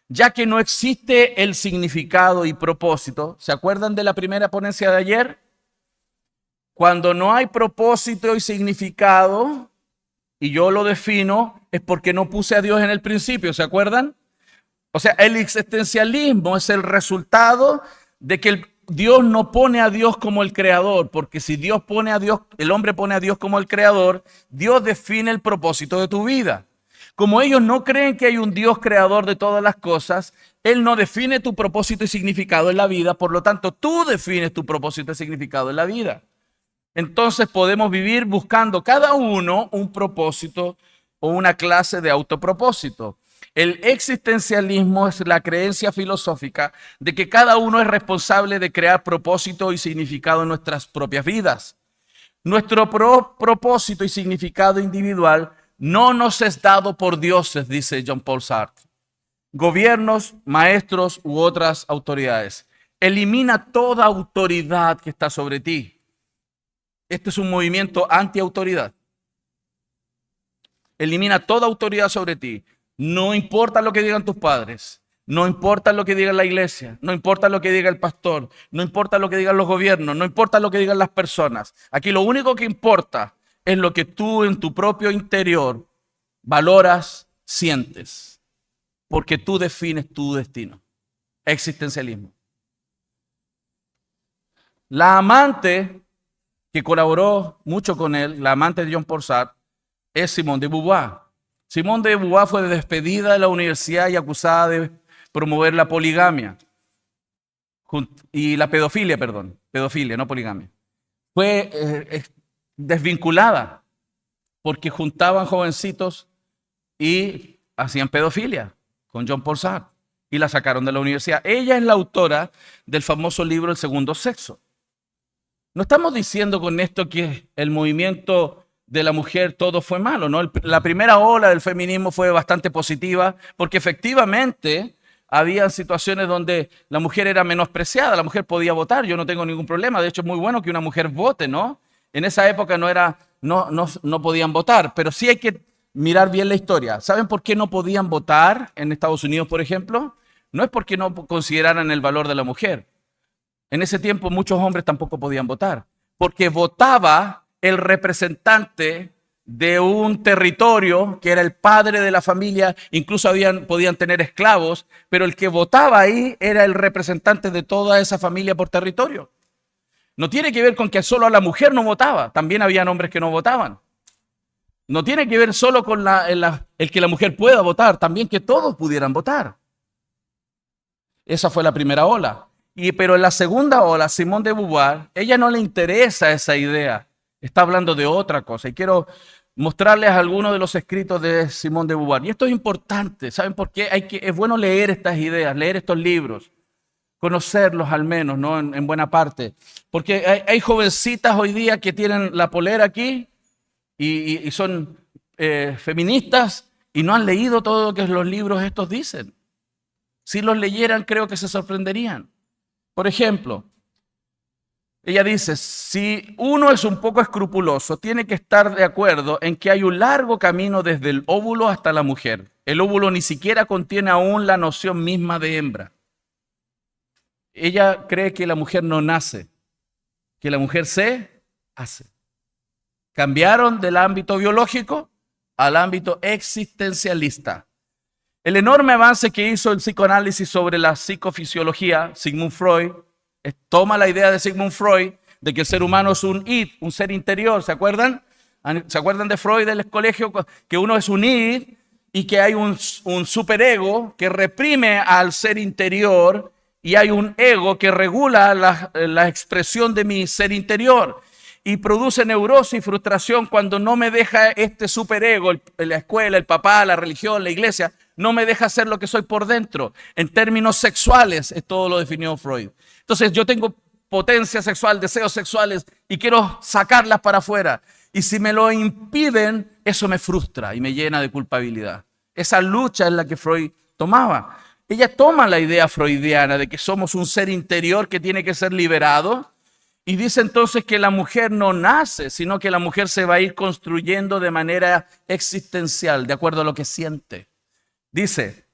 Speaker 1: Ya que no existe el significado y propósito. ¿Se acuerdan de la primera ponencia de ayer? Cuando no hay propósito y significado, y yo lo defino, es porque no puse a Dios en el principio, ¿se acuerdan? O sea, el existencialismo es el resultado de que Dios no pone a Dios como el creador, porque si Dios pone a Dios, el hombre pone a Dios como el creador, Dios define el propósito de tu vida. Como ellos no creen que hay un Dios creador de todas las cosas, Él no define tu propósito y significado en la vida, por lo tanto tú defines tu propósito y significado en la vida. Entonces podemos vivir buscando cada uno un propósito o una clase de autopropósito. El existencialismo es la creencia filosófica de que cada uno es responsable de crear propósito y significado en nuestras propias vidas. Nuestro propósito y significado individual no nos es dado por dioses, dice Jean-Paul Sartre, gobiernos, maestros u otras autoridades. Elimina toda autoridad que está sobre ti. Este es un movimiento anti-autoridad. elimina toda autoridad sobre ti. No importa lo que digan tus padres, no importa lo que diga la iglesia, no importa lo que diga el pastor, no importa lo que digan los gobiernos, no importa lo que digan las personas. Aquí lo único que importa es lo que tú en tu propio interior valoras, sientes, porque tú defines tu destino. Existencialismo. La amante que colaboró mucho con él, la amante de Jean Paul Sartre, es Simone de Beauvoir. Simone de Beauvoir fue despedida de la universidad y acusada de promover la poligamia y la pedofilia, no poligamia. Fue desvinculada porque juntaban jovencitos y hacían pedofilia con Jean Paul Sartre y la sacaron de la universidad. Ella es la autora del famoso libro El segundo sexo. No estamos diciendo con esto que el movimiento de la mujer todo fue malo, ¿no? La primera ola del feminismo fue bastante positiva porque efectivamente había situaciones donde la mujer era menospreciada, la mujer podía votar, yo no tengo ningún problema, de hecho es muy bueno que una mujer vote, ¿no? En esa época no podían votar, pero sí hay que mirar bien la historia. ¿Saben por qué no podían votar en Estados Unidos, por ejemplo? No es porque no consideraran el valor de la mujer. En ese tiempo muchos hombres tampoco podían votar, porque votaba el representante de un territorio que era el padre de la familia, incluso podían tener esclavos, pero el que votaba ahí era el representante de toda esa familia por territorio. No tiene que ver con que solo a la mujer no votaba, también habían hombres que no votaban. No tiene que ver solo con el que la mujer pueda votar, también que todos pudieran votar. Esa fue la primera ola. Pero en la segunda ola, Simone de Beauvoir, ella no le interesa esa idea. Está hablando de otra cosa. Y quiero mostrarles algunos de los escritos de Simone de Beauvoir. Y esto es importante. ¿Saben por qué? Es bueno leer estas ideas, leer estos libros, conocerlos al menos, ¿no? En buena parte. Porque hay jovencitas hoy día que tienen la polera aquí y son feministas y no han leído todo lo que los libros estos dicen. Si los leyeran, creo que se sorprenderían. Por ejemplo, ella dice, si uno es un poco escrupuloso, tiene que estar de acuerdo en que hay un largo camino desde el óvulo hasta la mujer. El óvulo ni siquiera contiene aún la noción misma de hembra. Ella cree que la mujer no nace, que la mujer se hace. Cambiaron del ámbito biológico al ámbito existencialista. El enorme avance que hizo el psicoanálisis sobre la psicofisiología, Sigmund Freud, toma la idea de Sigmund Freud de que el ser humano es un id, un ser interior, ¿se acuerdan? ¿Se acuerdan de Freud del colegio? Que uno es un id y que hay un superego que reprime al ser interior y hay un ego que regula la expresión de mi ser interior y produce neurosis y frustración cuando no me deja este superego, la escuela, el papá, la religión, la iglesia, no me deja ser lo que soy por dentro. En términos sexuales, es todo lo definió Freud. Entonces yo tengo potencia sexual, deseos sexuales y quiero sacarlas para afuera. Y si me lo impiden, eso me frustra y me llena de culpabilidad. Esa lucha es la que Freud tomaba. Ella toma la idea freudiana de que somos un ser interior que tiene que ser liberado y dice entonces que la mujer no nace, sino que la mujer se va a ir construyendo de manera existencial, de acuerdo a lo que siente. Dice,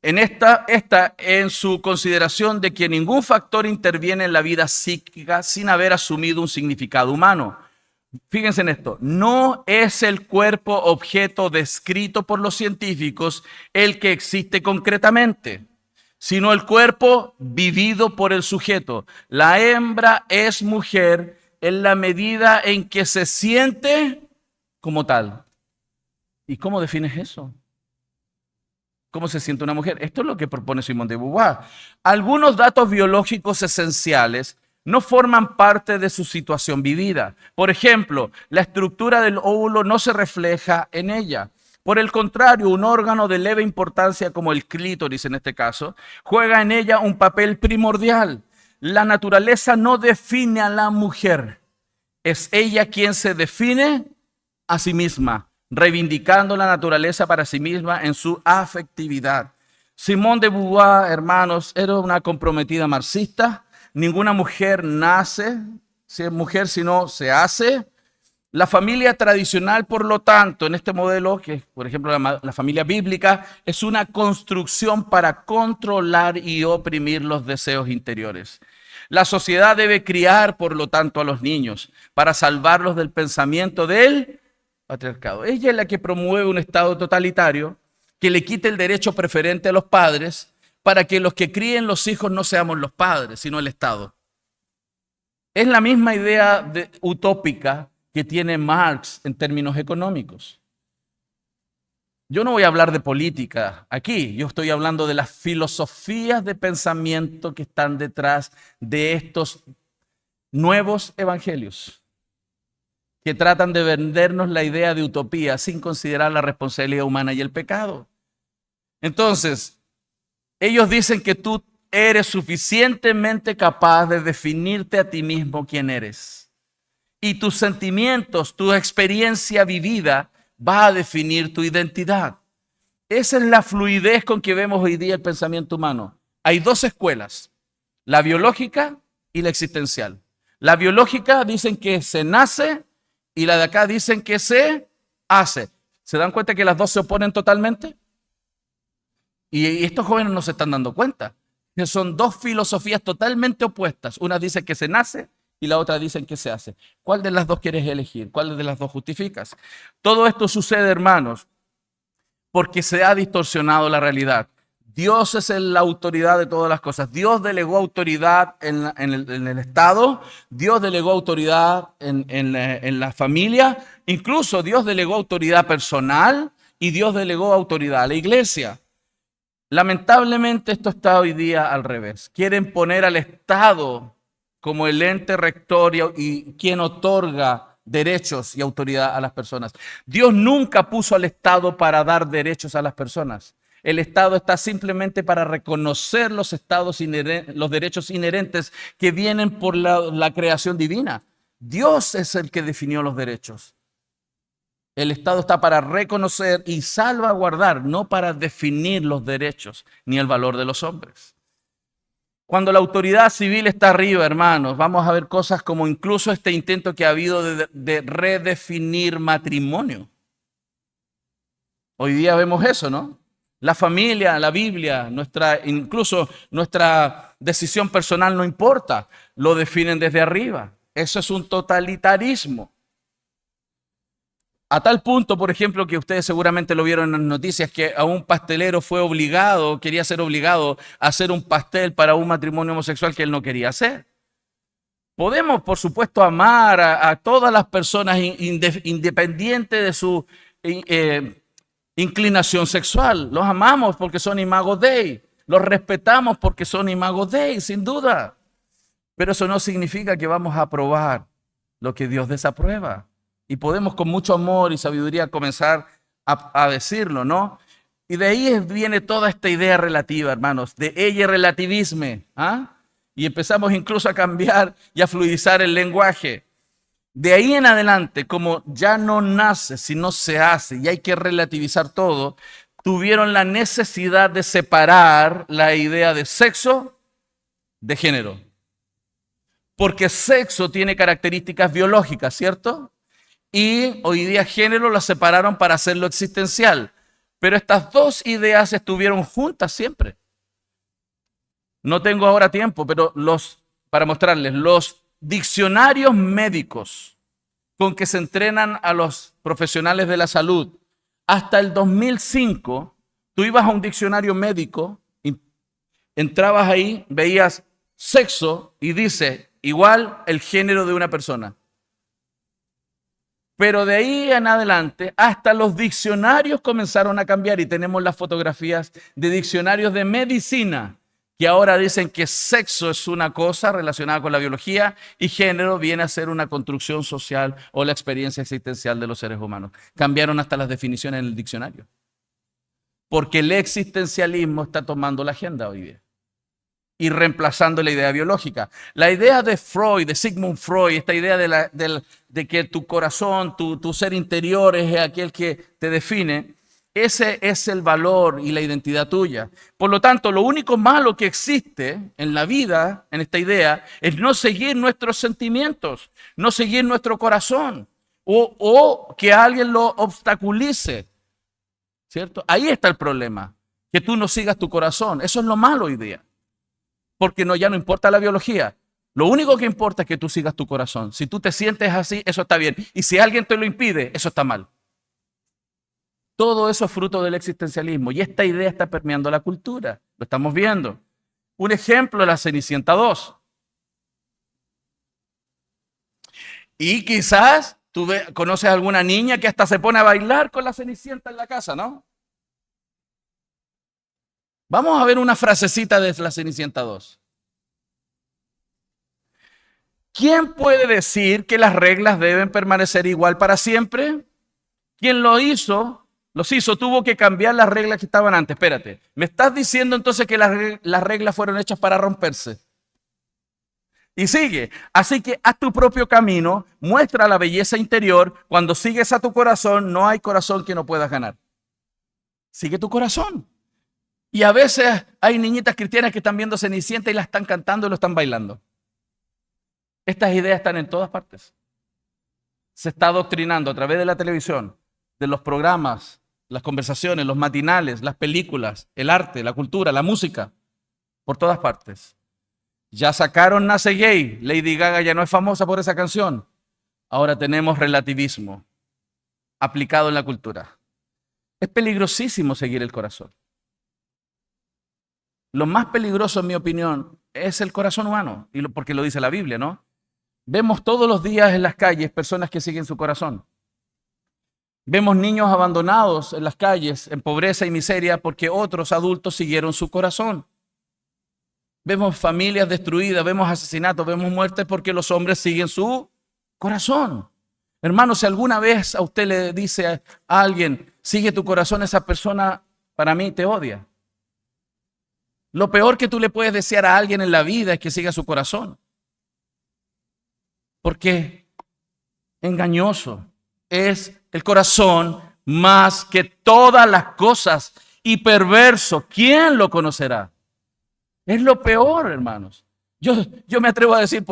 Speaker 1: en su consideración de que ningún factor interviene en la vida psíquica sin haber asumido un significado humano. Fíjense en esto, no es el cuerpo objeto descrito por los científicos el que existe concretamente, sino el cuerpo vivido por el sujeto. La hembra es mujer en la medida en que se siente como tal. ¿Y cómo defines eso? ¿Cómo se siente una mujer? Esto es lo que propone Simone de Beauvoir. Algunos datos biológicos esenciales no forman parte de su situación vivida. Por ejemplo, la estructura del óvulo no se refleja en ella. Por el contrario, un órgano de leve importancia como el clítoris en este caso, juega en ella un papel primordial. La naturaleza no define a la mujer. Es ella quien se define a sí misma, reivindicando la naturaleza para sí misma en su afectividad. Simone de Beauvoir, hermanos, era una comprometida marxista. Ninguna mujer nace, si es mujer, sino se hace. La familia tradicional, por lo tanto, en este modelo, que por ejemplo la familia bíblica, es una construcción para controlar y oprimir los deseos interiores. La sociedad debe criar, por lo tanto, a los niños para salvarlos del pensamiento del patriarcado. Ella es la que promueve un estado totalitario que le quite el derecho preferente a los padres para que los que críen los hijos no seamos los padres, sino el Estado. Es la misma idea utópica que tiene Marx en términos económicos. Yo no voy a hablar de política aquí, yo estoy hablando de las filosofías de pensamiento que están detrás de estos nuevos evangelios, que tratan de vendernos la idea de utopía sin considerar la responsabilidad humana y el pecado. Entonces, ellos dicen que tú eres suficientemente capaz de definirte a ti mismo quién eres. Y tus sentimientos, tu experiencia vivida va a definir tu identidad. Esa es la fluidez con que vemos hoy día el pensamiento humano. Hay dos escuelas, la biológica y la existencial. La biológica dicen que se nace y la de acá dicen que se hace. ¿Se dan cuenta que las dos se oponen totalmente? Y estos jóvenes no se están dando cuenta. Que son dos filosofías totalmente opuestas. Una dice que se nace y la otra dice que se hace. ¿Cuál de las dos quieres elegir? ¿Cuál de las dos justificas? Todo esto sucede, hermanos, porque se ha distorsionado la realidad. Dios es la autoridad de todas las cosas. Dios delegó autoridad en el Estado, Dios delegó autoridad en la familia, incluso Dios delegó autoridad personal y Dios delegó autoridad a la iglesia. Lamentablemente esto está hoy día al revés. Quieren poner al Estado como el ente rector y quien otorga derechos y autoridad a las personas. Dios nunca puso al Estado para dar derechos a las personas. El Estado está simplemente para reconocer los derechos inherentes que vienen por la creación divina. Dios es el que definió los derechos. El Estado está para reconocer y salvaguardar, no para definir los derechos ni el valor de los hombres. Cuando la autoridad civil está arriba, hermanos, vamos a ver cosas como incluso este intento que ha habido de redefinir matrimonio. Hoy día vemos eso, ¿no? La familia, la Biblia, incluso nuestra decisión personal no importa, lo definen desde arriba. Eso es un totalitarismo. A tal punto, por ejemplo, que ustedes seguramente lo vieron en las noticias, que a un pastelero quería ser obligado a hacer un pastel para un matrimonio homosexual que él no quería hacer. Podemos, por supuesto, amar a todas las personas independiente de su inclinación sexual. Los amamos porque son imago Dei. Los respetamos porque son imago Dei, sin duda. Pero eso no significa que vamos a aprobar lo que Dios desaprueba. Y podemos con mucho amor y sabiduría comenzar a decirlo, ¿no? Y de ahí viene toda esta idea relativa, hermanos, de ella relativismo. Y empezamos incluso a cambiar y a fluidizar el lenguaje. De ahí en adelante, como ya no nace, sino se hace, y hay que relativizar todo, tuvieron la necesidad de separar la idea de sexo de género. Porque sexo tiene características biológicas, ¿cierto? Y hoy día género lo separaron para hacerlo existencial. Pero estas dos ideas estuvieron juntas siempre. No tengo ahora tiempo, pero para mostrarles, los diccionarios médicos con que se entrenan a los profesionales de la salud, hasta el 2005, tú ibas a un diccionario médico, entrabas ahí, veías sexo y dice igual el género de una persona. Pero de ahí en adelante, hasta los diccionarios comenzaron a cambiar y tenemos las fotografías de diccionarios de medicina que ahora dicen que sexo es una cosa relacionada con la biología y género viene a ser una construcción social o la experiencia existencial de los seres humanos. Cambiaron hasta las definiciones en el diccionario. Porque el existencialismo está tomando la agenda hoy día y reemplazando la idea biológica. La idea de Freud, de Sigmund Freud, esta idea de que tu corazón, tu ser interior es aquel que te define, ese es el valor y la identidad tuya. Por lo tanto, lo único malo que existe en la vida, en esta idea, es no seguir nuestros sentimientos, no seguir nuestro corazón. o que alguien lo obstaculice, ¿cierto? Ahí está el problema, que tú no sigas tu corazón. Eso es lo malo hoy día, porque ya no importa la biología. Lo único que importa es que tú sigas tu corazón. Si tú te sientes así, eso está bien. Y si alguien te lo impide, eso está mal. Todo eso es fruto del existencialismo y esta idea está permeando la cultura. Lo estamos viendo. Un ejemplo es la Cenicienta 2. Y quizás tú conoces a alguna niña que hasta se pone a bailar con la Cenicienta en la casa, ¿no? Vamos a ver una frasecita de la Cenicienta 2. ¿Quién puede decir que las reglas deben permanecer igual para siempre? Quien los hizo, tuvo que cambiar las reglas que estaban antes. Espérate, ¿me estás diciendo entonces que las reglas fueron hechas para romperse? Y sigue, así que haz tu propio camino, muestra la belleza interior. Cuando sigues a tu corazón, no hay corazón que no puedas ganar. Sigue tu corazón. Y a veces hay niñitas cristianas que están viendo Cenicienta y la están cantando y lo están bailando. Estas ideas están en todas partes. Se está adoctrinando a través de la televisión, de los programas, las conversaciones, los matinales, las películas, el arte, la cultura, la música, por todas partes. Ya sacaron Nace Gay, Lady Gaga ya no es famosa por esa canción. Ahora tenemos relativismo aplicado en la cultura. Es peligrosísimo seguir el corazón. Lo más peligroso, en mi opinión, es el corazón humano, porque lo dice la Biblia, ¿no? Vemos todos los días en las calles personas que siguen su corazón. Vemos niños abandonados en las calles, en pobreza y miseria, porque otros adultos siguieron su corazón. Vemos familias destruidas, vemos asesinatos, vemos muertes porque los hombres siguen su corazón. Hermano, si alguna vez a usted le dice a alguien, sigue tu corazón, esa persona para mí te odia. Lo peor que tú le puedes desear a alguien en la vida es que siga su corazón. Porque engañoso es el corazón más que todas las cosas y perverso. ¿Quién lo conocerá? Es lo peor, hermanos. Yo me atrevo a decir,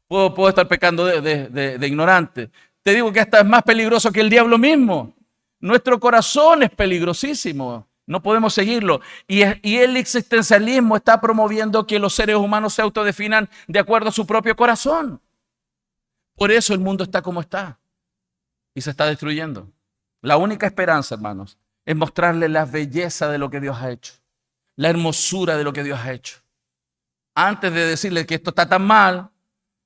Speaker 1: puedo estar pecando de ignorante. Te digo que hasta es más peligroso que el diablo mismo. Nuestro corazón es peligrosísimo. No podemos seguirlo. Y el existencialismo está promoviendo que los seres humanos se autodefinan de acuerdo a su propio corazón. Por eso el mundo está como está y se está destruyendo. La única esperanza, hermanos, es mostrarle la belleza de lo que Dios ha hecho, la hermosura de lo que Dios ha hecho. Antes de decirle que esto está tan mal,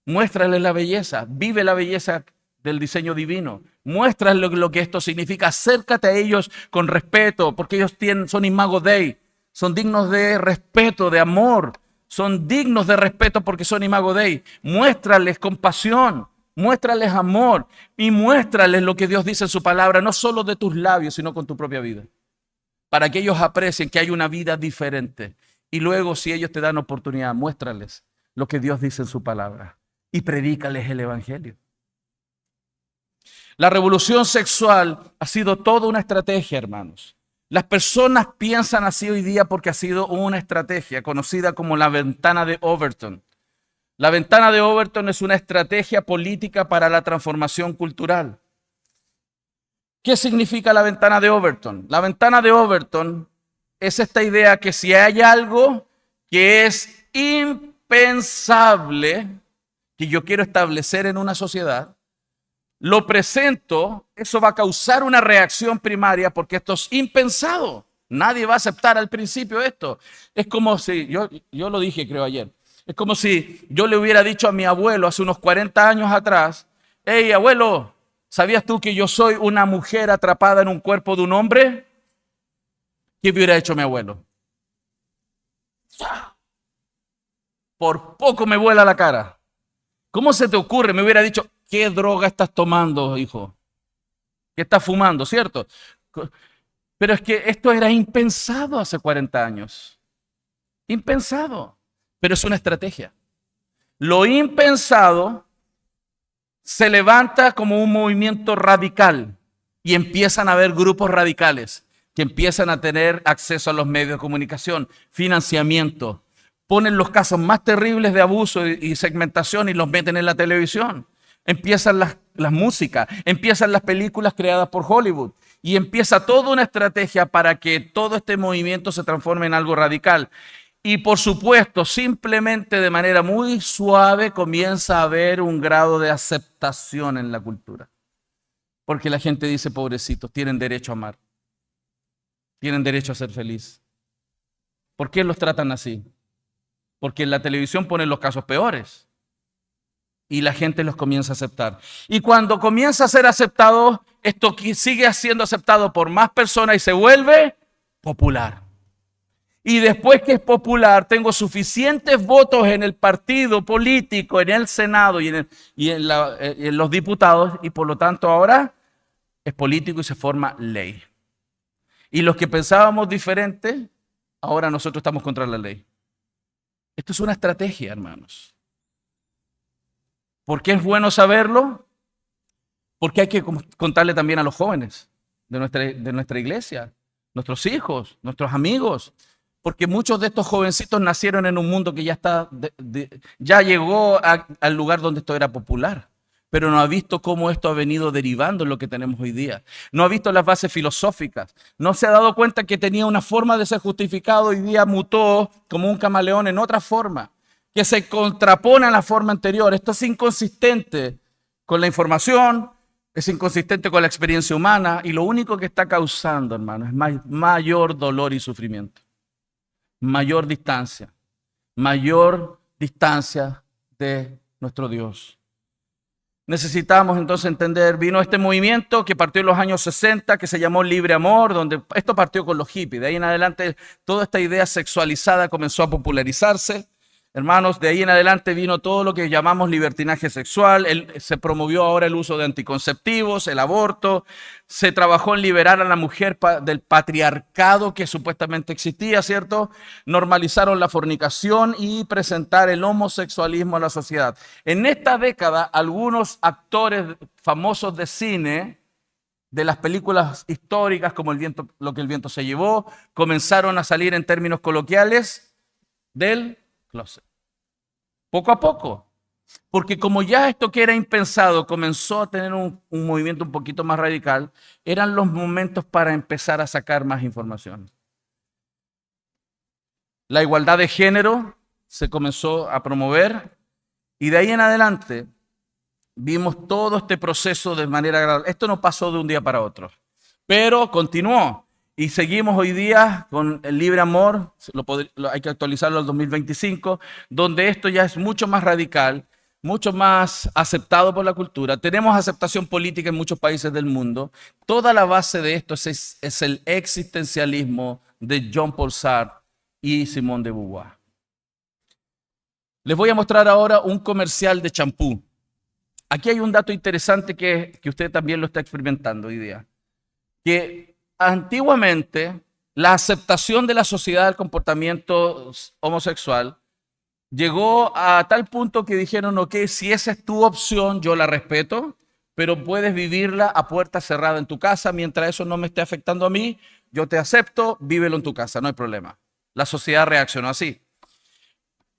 Speaker 1: muéstrale la belleza, vive la belleza del diseño divino, muéstrale lo que esto significa, acércate a ellos con respeto, porque ellos son imago Dei, son dignos de respeto, de amor, son dignos de respeto porque son imago Dei. Muéstrales compasión, muéstrales amor y muéstrales lo que Dios dice en su palabra, no solo de tus labios, sino con tu propia vida, para que ellos aprecien que hay una vida diferente. Y luego, si ellos te dan oportunidad, muéstrales lo que Dios dice en su palabra y predícales el evangelio. La revolución sexual ha sido toda una estrategia, hermanos. Las personas piensan así hoy día porque ha sido una estrategia conocida como la ventana de Overton. La ventana de Overton es una estrategia política para la transformación cultural. ¿Qué significa la ventana de Overton? La ventana de Overton es esta idea que si hay algo que es impensable, que yo quiero establecer en una sociedad, lo presento, eso va a causar una reacción primaria porque esto es impensado. Nadie va a aceptar al principio esto. Es como si, yo lo dije creo ayer, es como si yo le hubiera dicho a mi abuelo hace unos 40 años atrás, hey abuelo, ¿sabías tú que yo soy una mujer atrapada en un cuerpo de un hombre? ¿Qué hubiera hecho mi abuelo? Por poco me vuela la cara. ¿Cómo se te ocurre? Me hubiera dicho, ¿qué droga estás tomando, hijo? ¿Qué estás fumando, cierto? Pero es que esto era impensado hace 40 años. Impensado. Pero es una estrategia. Lo impensado se levanta como un movimiento radical y empiezan a haber grupos radicales que empiezan a tener acceso a los medios de comunicación, financiamiento, ponen los casos más terribles de abuso y segmentación y los meten en la televisión. empiezan las músicas, empiezan las películas creadas por Hollywood y empieza toda una estrategia para que todo este movimiento se transforme en algo radical. Y por supuesto, simplemente de manera muy suave comienza a haber un grado de aceptación en la cultura. Porque la gente dice, pobrecitos, tienen derecho a amar, tienen derecho a ser feliz. ¿Por qué los tratan así? Porque en la televisión ponen los casos peores y la gente los comienza a aceptar. Y cuando comienza a ser aceptado, esto sigue siendo aceptado por más personas y se vuelve popular. Y después que es popular, tengo suficientes votos en el partido político, en el Senado y en los diputados, y por lo tanto ahora es político y se forma ley. Y los que pensábamos diferente, ahora nosotros estamos contra la ley. Esto es una estrategia, hermanos. ¿Por qué es bueno saberlo? Porque hay que contarle también a los jóvenes de nuestra iglesia, nuestros hijos, nuestros amigos. Porque muchos de estos jovencitos nacieron en un mundo que ya llegó al lugar donde esto era popular, pero no ha visto cómo esto ha venido derivando en lo que tenemos hoy día. No ha visto las bases filosóficas. No se ha dado cuenta que tenía una forma de ser justificado, hoy día mutó como un camaleón en otra forma, que se contrapone a la forma anterior. Esto es inconsistente con la información, es inconsistente con la experiencia humana y lo único que está causando, hermano, es mayor dolor y sufrimiento. Mayor distancia de nuestro Dios. Necesitamos entonces entender, vino este movimiento que partió en los años 60, que se llamó Libre Amor, donde esto partió con los hippies. De ahí en adelante toda esta idea sexualizada comenzó a popularizarse. Hermanos, de ahí en adelante vino todo lo que llamamos libertinaje sexual, se promovió ahora el uso de anticonceptivos, el aborto, se trabajó en liberar a la mujer del patriarcado que supuestamente existía, ¿cierto? Normalizaron la fornicación y presentar el homosexualismo a la sociedad. En esta década, algunos actores famosos de cine, de las películas históricas como Lo que el viento se llevó, comenzaron a salir en términos coloquiales del closet. Poco a poco. Porque como ya esto que era impensado comenzó a tener un movimiento un poquito más radical, eran los momentos para empezar a sacar más información. La igualdad de género se comenzó a promover y de ahí en adelante vimos todo este proceso de manera gradual. Esto no pasó de un día para otro, pero continuó. Y seguimos hoy día con el libre amor, hay que actualizarlo al 2025, donde esto ya es mucho más radical, mucho más aceptado por la cultura. Tenemos aceptación política en muchos países del mundo. Toda la base de esto es el existencialismo de Jean-Paul Sartre y Simone de Beauvoir. Les voy a mostrar ahora un comercial de champú. Aquí hay un dato interesante que usted también lo está experimentando hoy día, que antiguamente, la aceptación de la sociedad del comportamiento homosexual llegó a tal punto que dijeron, ok, si esa es tu opción, yo la respeto, pero puedes vivirla a puerta cerrada en tu casa, mientras eso no me esté afectando a mí, yo te acepto, vívelo en tu casa, no hay problema. La sociedad reaccionó así.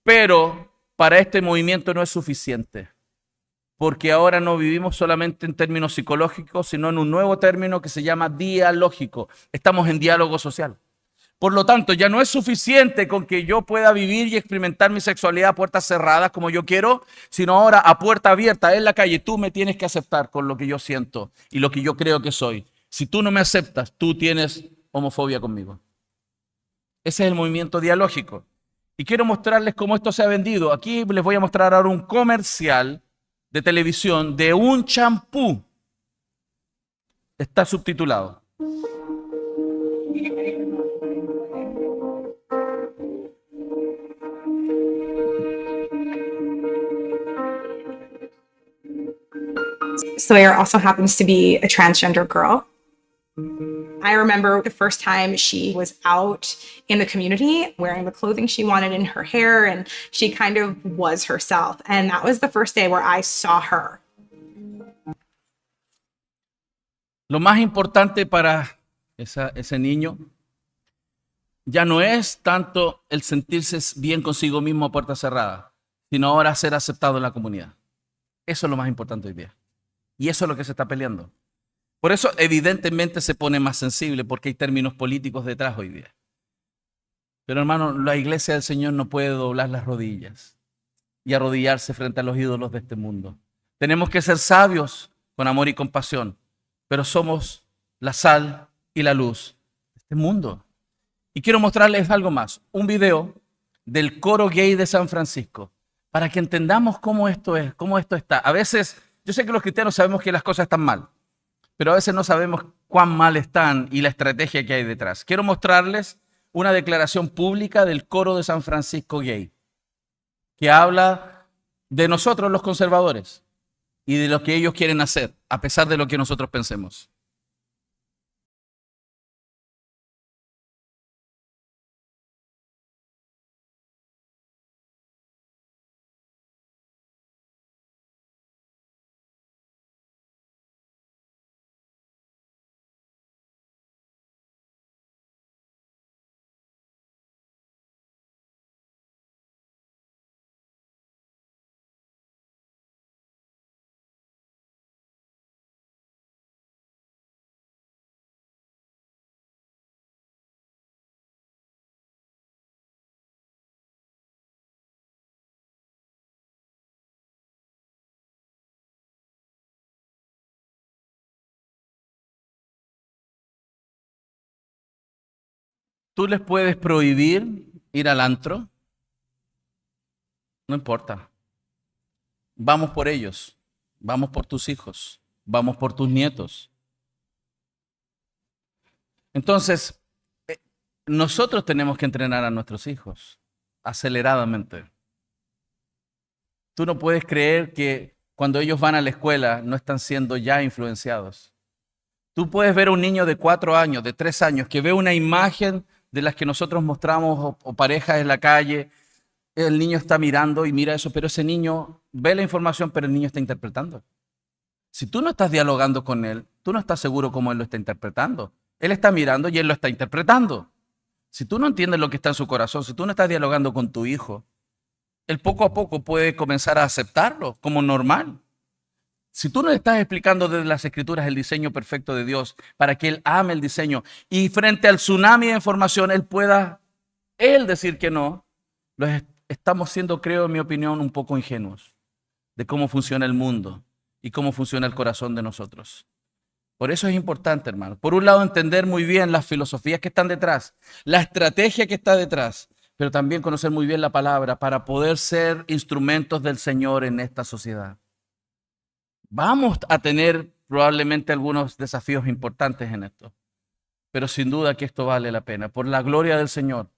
Speaker 1: Pero para este movimiento no es suficiente. Porque ahora no vivimos solamente en términos psicológicos, sino en un nuevo término que se llama dialógico. Estamos en diálogo social. Por lo tanto, ya no es suficiente con que yo pueda vivir y experimentar mi sexualidad a puertas cerradas como yo quiero, sino ahora a puerta abierta en la calle. Tú me tienes que aceptar con lo que yo siento y lo que yo creo que soy. Si tú no me aceptas, tú tienes homofobia conmigo. Ese es el movimiento dialógico. Y quiero mostrarles cómo esto se ha vendido. Aquí les voy a mostrar ahora un comercial de televisión de un champú. Está subtitulado.
Speaker 3: Sawyer also happens to be a transgender girl. I remember the first time she was out in the community wearing the clothing she wanted in her hair, and she kind of was herself. And that was the first day where I saw her.
Speaker 1: Lo más importante para ese niño ya no es tanto el sentirse bien consigo mismo a puerta cerrada, sino ahora ser aceptado en la comunidad. Eso es lo más importante hoy día. Y eso es lo que se está peleando. Por eso evidentemente se pone más sensible, porque hay términos políticos detrás hoy día. Pero hermano, la iglesia del Señor no puede doblar las rodillas y arrodillarse frente a los ídolos de este mundo. Tenemos que ser sabios con amor y compasión, pero somos la sal y la luz de este mundo. Y quiero mostrarles algo más, un video del coro gay de San Francisco, para que entendamos cómo esto es, cómo esto está. A veces, yo sé que los cristianos sabemos que las cosas están mal, pero a veces no sabemos cuán mal están y la estrategia que hay detrás. Quiero mostrarles una declaración pública del coro de San Francisco gay, que habla de nosotros los conservadores y de lo que ellos quieren hacer, a pesar de lo que nosotros pensemos. Tú les puedes prohibir ir al antro, no importa. Vamos por ellos, vamos por tus hijos, vamos por tus nietos. Entonces, nosotros tenemos que entrenar a nuestros hijos aceleradamente. Tú no puedes creer que cuando ellos van a la escuela no están siendo ya influenciados. Tú puedes ver a un niño de 4 años, de 3 años, que ve una imagen de las que nosotros mostramos o parejas en la calle. El niño está mirando y mira eso, pero ese niño ve la información, pero el niño está interpretando. Si tú no estás dialogando con él, tú no estás seguro cómo él lo está interpretando. Él está mirando y él lo está interpretando. Si tú no entiendes lo que está en su corazón, si tú no estás dialogando con tu hijo, él poco a poco puede comenzar a aceptarlo como normal. Si tú no le estás explicando desde las Escrituras el diseño perfecto de Dios para que él ame el diseño y frente al tsunami de información él pueda decir que no, estamos siendo, creo, en mi opinión, un poco ingenuos de cómo funciona el mundo y cómo funciona el corazón de nosotros. Por eso es importante, hermano. Por un lado, entender muy bien las filosofías que están detrás, la estrategia que está detrás, pero también conocer muy bien la palabra para poder ser instrumentos del Señor en esta sociedad. Vamos a tener probablemente algunos desafíos importantes en esto, pero sin duda que esto vale la pena, por la gloria del Señor,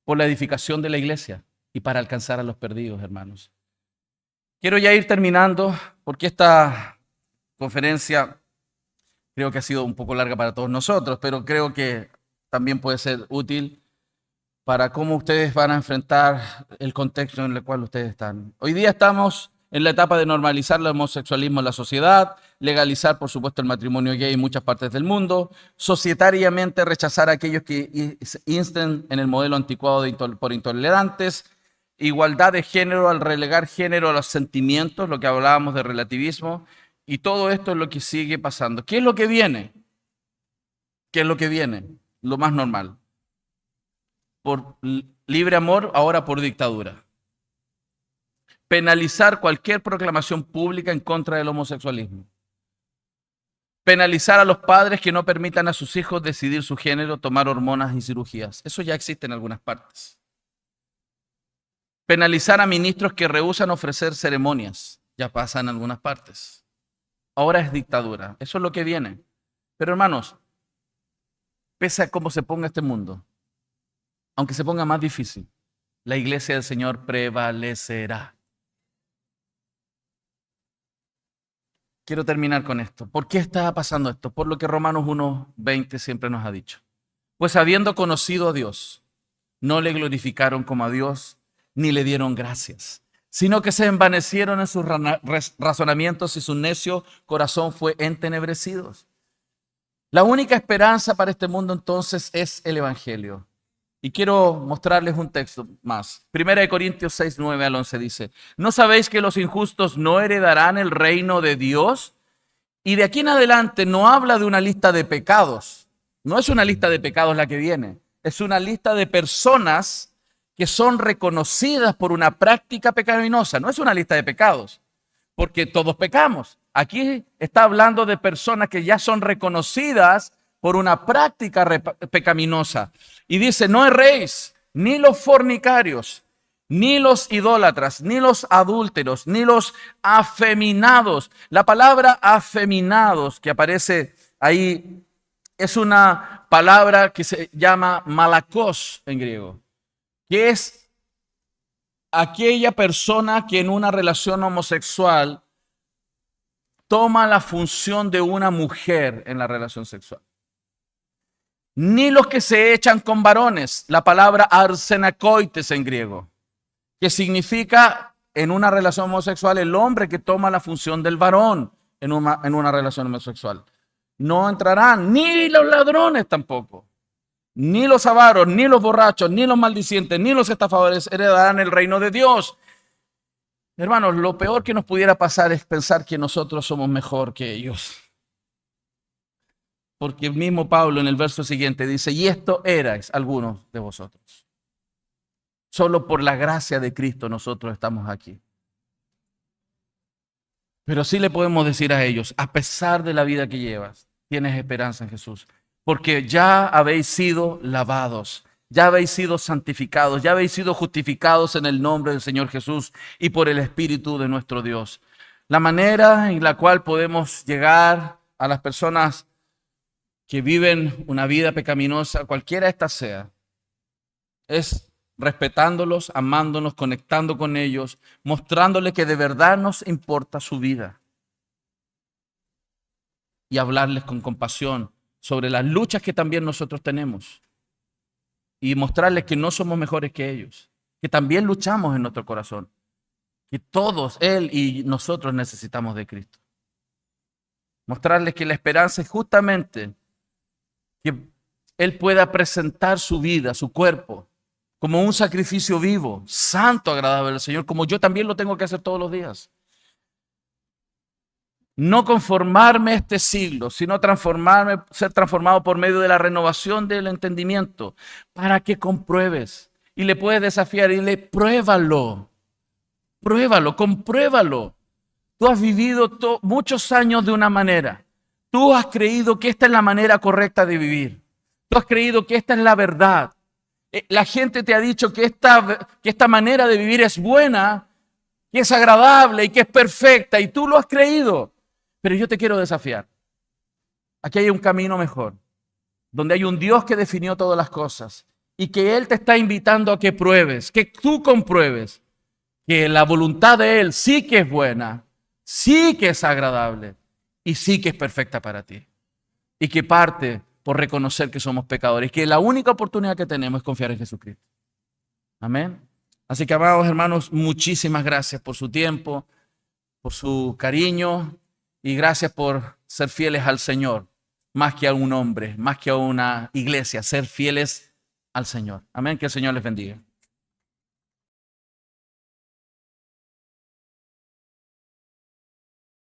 Speaker 1: por la edificación de la iglesia y para alcanzar a los perdidos, hermanos. Quiero ya ir terminando, porque esta conferencia creo que ha sido un poco larga para todos nosotros, pero creo que también puede ser útil para cómo ustedes van a enfrentar el contexto en el cual ustedes están. Hoy día estamos en la etapa de normalizar el homosexualismo en la sociedad, legalizar, por supuesto, el matrimonio gay en muchas partes del mundo, societariamente rechazar a aquellos que insten en el modelo anticuado por intolerantes, igualdad de género al relegar género a los sentimientos, lo que hablábamos de relativismo, y todo esto es lo que sigue pasando. ¿Qué es lo que viene? ¿Qué es lo que viene? Lo más normal. Por libre amor, ahora por dictadura. Penalizar cualquier proclamación pública en contra del homosexualismo. Penalizar a los padres que no permitan a sus hijos decidir su género, tomar hormonas y cirugías. Eso ya existe en algunas partes. Penalizar a ministros que rehúsan ofrecer ceremonias. Ya pasa en algunas partes. Ahora es dictadura. Eso es lo que viene. Pero hermanos, pese a cómo se ponga este mundo, aunque se ponga más difícil, la iglesia del Señor prevalecerá. Quiero terminar con esto. ¿Por qué está pasando esto? Por lo que Romanos 1:20 siempre nos ha dicho. Pues habiendo conocido a Dios, no le glorificaron como a Dios, ni le dieron gracias, sino que se envanecieron en sus razonamientos y su necio corazón fue entenebrecido. La única esperanza para este mundo entonces es el Evangelio. Y quiero mostrarles un texto más. 1 Corintios 6, 9 al 11 dice, ¿no sabéis que los injustos no heredarán el reino de Dios? Y de aquí en adelante no habla de una lista de pecados. No es una lista de pecados la que viene. Es una lista de personas que son reconocidas por una práctica pecaminosa. No es una lista de pecados, porque todos pecamos. Aquí está hablando de personas que ya son reconocidas por una práctica pecaminosa. Y dice, no erréis, ni los fornicarios, ni los idólatras, ni los adúlteros, ni los afeminados. La palabra afeminados que aparece ahí es una palabra que se llama malakos en griego, que es aquella persona que en una relación homosexual toma la función de una mujer en la relación sexual. Ni los que se echan con varones, la palabra arsenakoites en griego, que significa en una relación homosexual el hombre que toma la función del varón en una relación homosexual. No entrarán, ni los ladrones tampoco, ni los avaros, ni los borrachos, ni los maldicientes, ni los estafadores heredarán el reino de Dios. Hermanos, lo peor que nos pudiera pasar es pensar que nosotros somos mejor que ellos. Porque el mismo Pablo en el verso siguiente dice, y esto erais algunos de vosotros. Solo por la gracia de Cristo nosotros estamos aquí. Pero sí le podemos decir a ellos, a pesar de la vida que llevas, tienes esperanza en Jesús. Porque ya habéis sido lavados, ya habéis sido santificados, ya habéis sido justificados en el nombre del Señor Jesús y por el Espíritu de nuestro Dios. La manera en la cual podemos llegar a las personas que viven una vida pecaminosa, cualquiera esta sea, es respetándolos, amándonos, conectando con ellos, mostrándoles que de verdad nos importa su vida y hablarles con compasión sobre las luchas que también nosotros tenemos y mostrarles que no somos mejores que ellos, que también luchamos en nuestro corazón, que todos, Él y nosotros necesitamos de Cristo. Mostrarles que la esperanza es justamente que Él pueda presentar su vida, su cuerpo, como un sacrificio vivo, santo, agradable al Señor, como yo también lo tengo que hacer todos los días. No conformarme a este siglo, sino ser transformado por medio de la renovación del entendimiento, para que compruebes. Y le puedes desafiar y le pruébalo, compruébalo. Tú has vivido muchos años de una manera. Tú has creído que esta es la manera correcta de vivir. Tú has creído que esta es la verdad. La gente te ha dicho que esta manera de vivir es buena, que es agradable y que es perfecta, y tú lo has creído. Pero yo te quiero desafiar. Aquí hay un camino mejor, donde hay un Dios que definió todas las cosas y que Él te está invitando a que pruebes, que tú compruebes que la voluntad de Él sí que es buena, sí que es agradable y sí que es perfecta para ti. Y que parte por reconocer que somos pecadores, que la única oportunidad que tenemos es confiar en Jesucristo. Amén. Así que, amados hermanos, muchísimas gracias por su tiempo, por su cariño y gracias por ser fieles al Señor, más que a un hombre, más que a una iglesia, ser fieles al Señor. Amén. Que el Señor les bendiga.